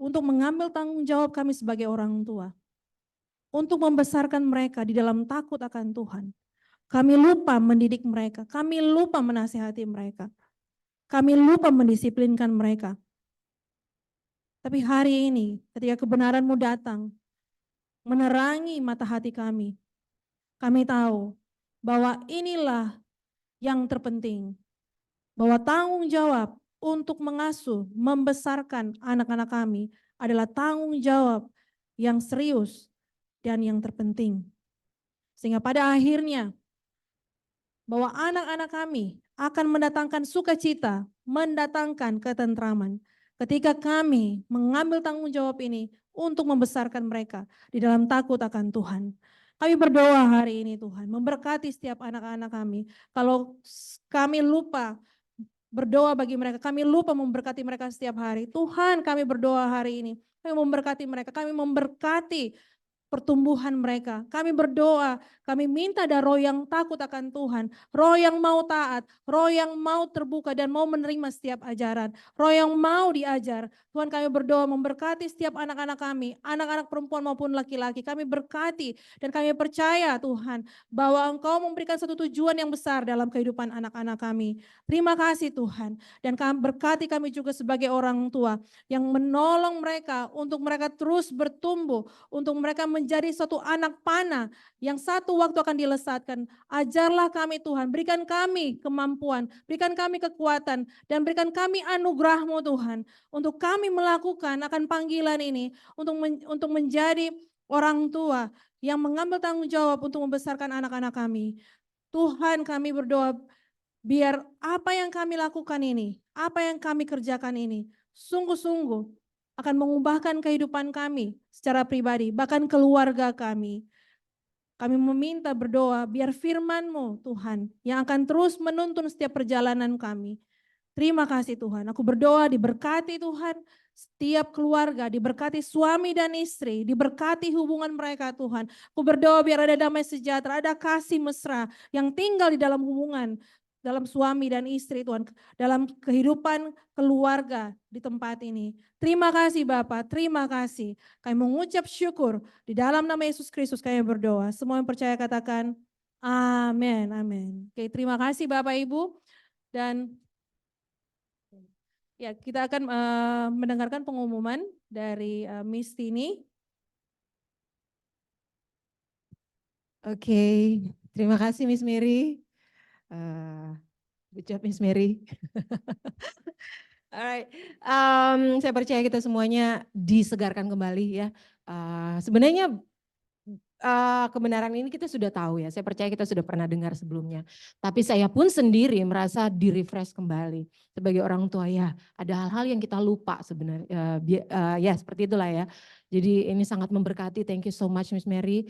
untuk mengambil tanggung jawab kami sebagai orang tua, untuk membesarkan mereka di dalam takut akan Tuhan. Kami lupa mendidik mereka, kami lupa menasihati mereka, kami lupa mendisiplinkan mereka. Tapi hari ini ketika kebenaran-Mu datang, menerangi mata hati kami tahu bahwa inilah yang terpenting, bahwa tanggung jawab untuk mengasuh, membesarkan anak-anak kami adalah tanggung jawab yang serius dan yang terpenting. Sehingga pada akhirnya bahwa anak-anak kami akan mendatangkan sukacita, mendatangkan ketentraman ketika kami mengambil tanggung jawab ini untuk membesarkan mereka di dalam takut akan Tuhan. Kami berdoa hari ini Tuhan, memberkati setiap anak-anak kami. Kalau kami lupa berdoa bagi mereka, kami lupa memberkati mereka setiap hari. Tuhan, kami berdoa hari ini, kami memberkati mereka, kami memberkati pertumbuhan mereka. Kami berdoa, kami minta ada roh yang takut akan Tuhan, roh yang mau taat, roh yang mau terbuka dan mau menerima setiap ajaran, roh yang mau diajar. Tuhan, kami berdoa memberkati setiap anak-anak kami, anak-anak perempuan maupun laki-laki. Kami berkati dan kami percaya Tuhan bahwa Engkau memberikan satu tujuan yang besar dalam kehidupan anak-anak kami. Terima kasih Tuhan, dan kami berkati kami juga sebagai orang tua yang menolong mereka untuk mereka terus bertumbuh, untuk mereka menjadi suatu anak panah yang satu waktu akan dilesatkan. Ajarlah kami Tuhan, berikan kami kemampuan, berikan kami kekuatan, dan berikan kami anugerah-Mu Tuhan, untuk kami melakukan akan panggilan ini, untuk menjadi orang tua yang mengambil tanggung jawab untuk membesarkan anak-anak kami. Tuhan, kami berdoa biar apa yang kami lakukan ini, apa yang kami kerjakan ini, sungguh-sungguh akan mengubahkan kehidupan kami secara pribadi, bahkan keluarga kami. Kami meminta berdoa biar firman-Mu Tuhan yang akan terus menuntun setiap perjalanan kami. Terima kasih Tuhan, aku berdoa diberkati Tuhan, setiap keluarga, diberkati suami dan istri, diberkati hubungan mereka Tuhan. Aku berdoa biar ada damai sejahtera, ada kasih mesra yang tinggal di dalam hubungan, dalam suami dan istri Tuhan, dalam kehidupan keluarga di tempat ini. Terima kasih Bapak, terima kasih. Kami mengucap syukur, di dalam nama Yesus Kristus kami berdoa. Semua yang percaya katakan, amin, amin. Oke, terima kasih Bapak Ibu. Dan ya, kita akan mendengarkan pengumuman dari Miss Tini. Oke, terima kasih Miss Mary. Good job Miss Mary. Alright, saya percaya kita semuanya disegarkan kembali ya. Sebenarnya kebenaran ini kita sudah tahu ya, saya percaya kita sudah pernah dengar sebelumnya. Tapi saya pun sendiri merasa di-refresh kembali. Sebagai orang tua ya, ada hal-hal yang kita lupa sebenarnya. Ya seperti itulah ya. Jadi ini sangat memberkati, thank you so much Miss Mary.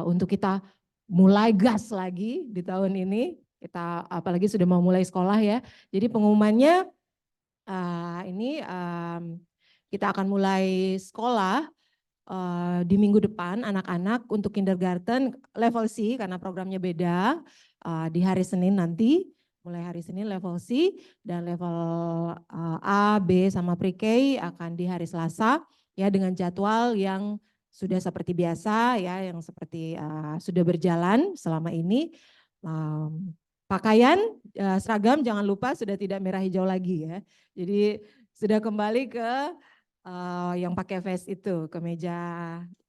Untuk kita mulai gas lagi di tahun ini. Kita apalagi sudah mau mulai sekolah ya. Jadi pengumumannya ini kita akan mulai sekolah di minggu depan anak-anak untuk kindergarten level C karena programnya beda di hari Senin nanti, mulai hari Senin level C dan level A, B sama pre-K akan di hari Selasa ya dengan jadwal yang sudah seperti biasa ya, yang seperti sudah berjalan selama ini. Pakaian seragam jangan lupa sudah tidak merah hijau lagi ya. Jadi sudah kembali ke yang pakai vest itu, kemeja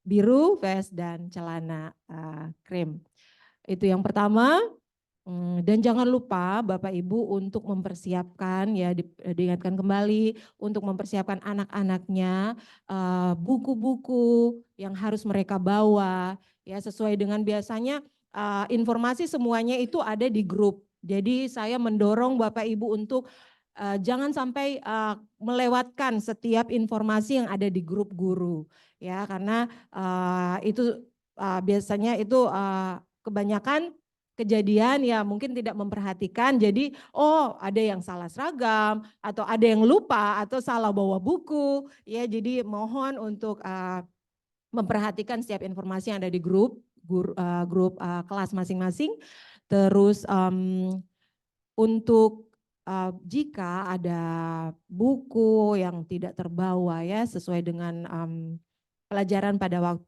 biru, vest dan celana krem. Itu yang pertama. Dan jangan lupa Bapak Ibu untuk mempersiapkan ya, diingatkan kembali untuk mempersiapkan anak-anaknya buku-buku yang harus mereka bawa ya, sesuai dengan biasanya informasi semuanya itu ada di grup. Jadi saya mendorong Bapak Ibu untuk jangan sampai melewatkan setiap informasi yang ada di grup guru ya, karena itu biasanya itu kebanyakan kejadian ya mungkin tidak memperhatikan, jadi ada yang salah seragam atau ada yang lupa atau salah bawa buku ya, jadi mohon untuk memperhatikan setiap informasi yang ada di grup kelas masing-masing. Terus untuk jika ada buku yang tidak terbawa ya sesuai dengan pelajaran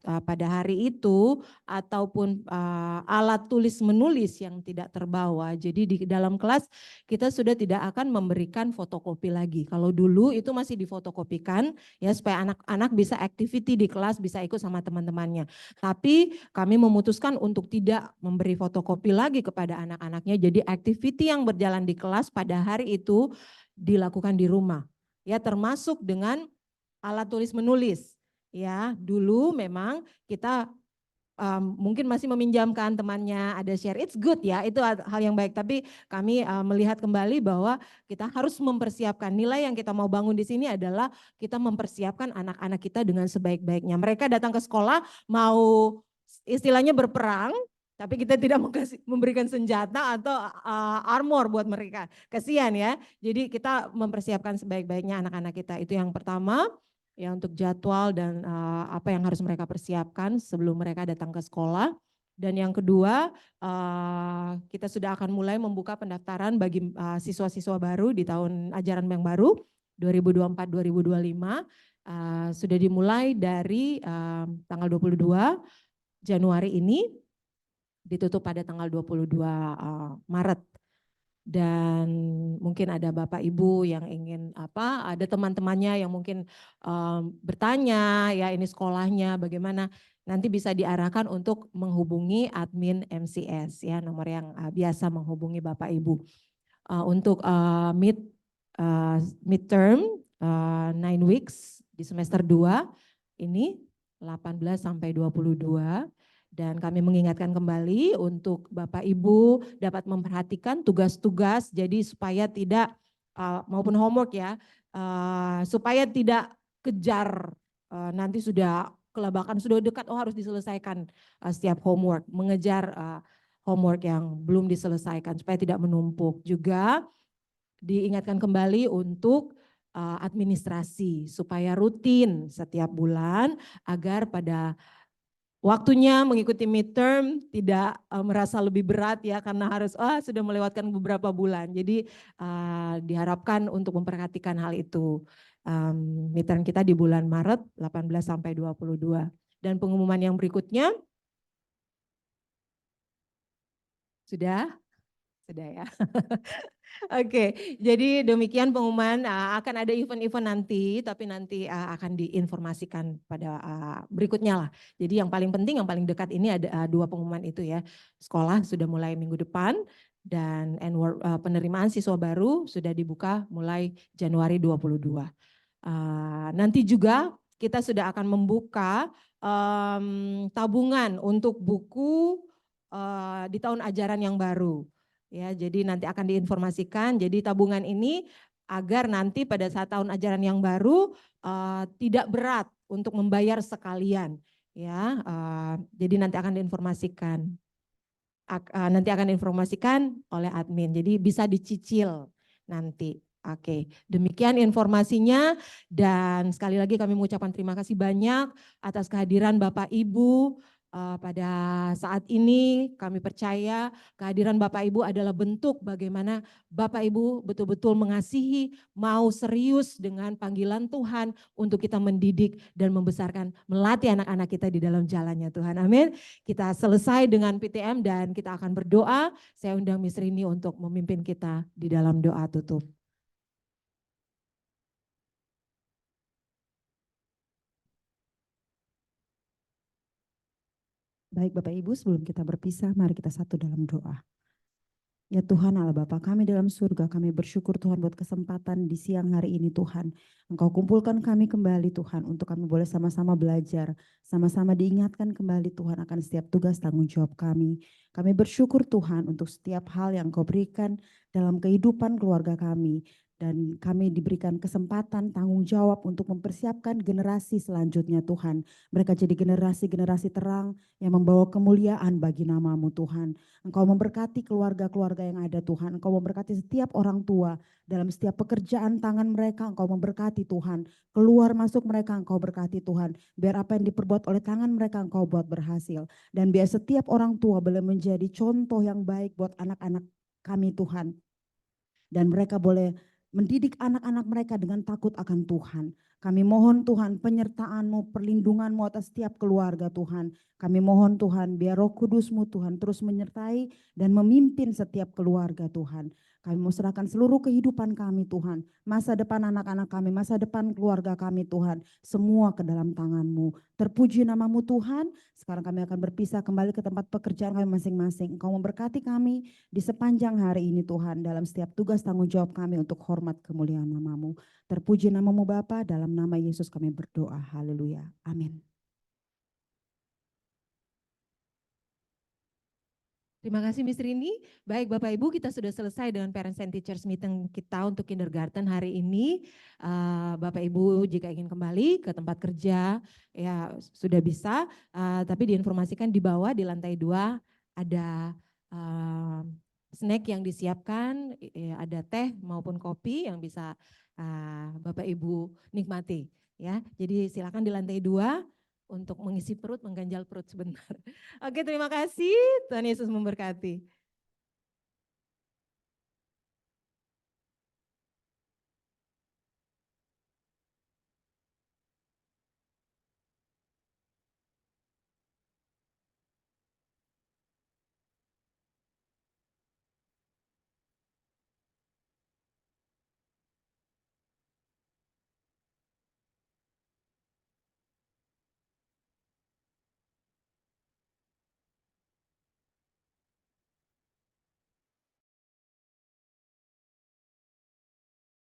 pada hari itu ataupun alat tulis menulis yang tidak terbawa. Jadi di dalam kelas kita sudah tidak akan memberikan fotokopi lagi. Kalau dulu itu masih difotokopikan ya supaya anak-anak bisa activity di kelas, bisa ikut sama teman-temannya. Tapi kami memutuskan untuk tidak memberi fotokopi lagi kepada anak-anaknya. Jadi activity yang berjalan di kelas pada hari itu dilakukan di rumah. Ya termasuk dengan alat tulis menulis. Ya, dulu memang kita mungkin masih meminjamkan temannya, ada share, it's good ya, itu hal yang baik. Tapi kami melihat kembali bahwa kita harus mempersiapkan nilai yang kita mau bangun di sini adalah kita mempersiapkan anak-anak kita dengan sebaik-baiknya. Mereka datang ke sekolah mau istilahnya berperang, tapi kita tidak memberikan senjata atau armor buat mereka. Kasihan ya. Jadi kita mempersiapkan sebaik-baiknya anak-anak kita. Itu yang pertama. Ya untuk jadwal dan apa yang harus mereka persiapkan sebelum mereka datang ke sekolah. Dan yang kedua kita sudah akan mulai membuka pendaftaran bagi siswa-siswa baru di tahun ajaran yang baru 2024-2025 sudah dimulai dari tanggal 22 Januari ini ditutup pada tanggal 22 Maret. Dan mungkin ada Bapak Ibu yang ingin ada teman-temannya yang mungkin bertanya ya ini sekolahnya bagaimana, nanti bisa diarahkan untuk menghubungi admin MCS ya, nomor yang biasa menghubungi Bapak Ibu. Untuk midterm 9 weeks di semester 2 ini 18 sampai 22. Dan kami mengingatkan kembali untuk Bapak Ibu dapat memperhatikan tugas-tugas jadi supaya tidak maupun homework ya, supaya tidak kejar nanti sudah kelabakan, sudah dekat harus diselesaikan setiap homework, mengejar homework yang belum diselesaikan supaya tidak menumpuk. Juga diingatkan kembali untuk administrasi supaya rutin setiap bulan agar pada waktunya mengikuti midterm tidak merasa lebih berat ya karena harus sudah melewatkan beberapa bulan. Jadi diharapkan untuk memperhatikan hal itu. Midterm kita di bulan Maret 18 sampai 22. Dan pengumuman yang berikutnya sudah ya. Oke, jadi demikian pengumuman, akan ada event-event nanti, tapi nanti akan diinformasikan pada berikutnya lah. Jadi yang paling penting, yang paling dekat ini ada 2 pengumuman itu ya. Sekolah sudah mulai minggu depan dan penerimaan siswa baru sudah dibuka mulai Januari 22. Nanti juga kita sudah akan membuka tabungan untuk buku di tahun ajaran yang baru. Ya, jadi nanti akan diinformasikan. Jadi tabungan ini agar nanti pada saat tahun ajaran yang baru tidak berat untuk membayar sekalian. Ya, jadi nanti akan diinformasikan. Nanti akan diinformasikan oleh admin. Jadi bisa dicicil nanti. Oke, demikian informasinya dan sekali lagi kami mengucapkan terima kasih banyak atas kehadiran Bapak Ibu pada saat ini. Kami percaya kehadiran Bapak Ibu adalah bentuk bagaimana Bapak Ibu betul-betul mengasihi, mau serius dengan panggilan Tuhan untuk kita mendidik dan membesarkan, melatih anak-anak kita di dalam jalannya Tuhan. Amin. Kita selesai dengan PTM dan kita akan berdoa. Saya undang Miss Rini untuk memimpin kita di dalam doa tutup. Baik Bapak Ibu, sebelum kita berpisah, mari kita satu dalam doa. Ya Tuhan Allah Bapa kami dalam surga, kami bersyukur Tuhan buat kesempatan di siang hari ini Tuhan. Engkau kumpulkan kami kembali Tuhan untuk kami boleh sama-sama belajar, sama-sama diingatkan kembali Tuhan akan setiap tugas tanggung jawab kami. Kami bersyukur Tuhan untuk setiap hal yang Engkau berikan dalam kehidupan keluarga kami. Dan kami diberikan kesempatan tanggung jawab untuk mempersiapkan generasi selanjutnya Tuhan. Mereka jadi generasi-generasi terang yang membawa kemuliaan bagi nama-Mu Tuhan. Engkau memberkati keluarga-keluarga yang ada Tuhan. Engkau memberkati setiap orang tua dalam setiap pekerjaan tangan mereka. Engkau memberkati Tuhan. Keluar masuk mereka Engkau berkati Tuhan. Biar apa yang diperbuat oleh tangan mereka Engkau buat berhasil. Dan biar setiap orang tua boleh menjadi contoh yang baik buat anak-anak kami Tuhan. Dan mereka boleh mendidik anak-anak mereka dengan takut akan Tuhan. Kami mohon Tuhan penyertaan-Mu, perlindungan-Mu atas setiap keluarga Tuhan. Kami mohon Tuhan biar Roh Kudus-Mu Tuhan terus menyertai dan memimpin setiap keluarga Tuhan. Kami mau serahkan seluruh kehidupan kami Tuhan. Masa depan anak-anak kami, masa depan keluarga kami Tuhan. Semua ke dalam tangan-Mu. Terpuji nama-Mu Tuhan. Sekarang kami akan berpisah kembali ke tempat pekerjaan kami masing-masing. Engkau memberkati kami di sepanjang hari ini Tuhan. Dalam setiap tugas tanggung jawab kami untuk hormat kemuliaan nama-Mu. Terpuji nama-Mu Bapa, dalam nama Yesus kami berdoa. Haleluya. Amin. Terima kasih Miss Rini. Baik Bapak Ibu, kita sudah selesai dengan Parents and Teachers Meeting kita untuk kindergarten hari ini. Bapak Ibu jika ingin kembali ke tempat kerja ya sudah bisa, tapi diinformasikan di bawah di lantai 2 ada snack yang disiapkan, ada teh maupun kopi yang bisa Bapak Ibu nikmati. Ya, jadi silakan di lantai 2 untuk mengisi perut, mengganjal perut sebentar. Oke, terima kasih. Tuhan Yesus memberkati.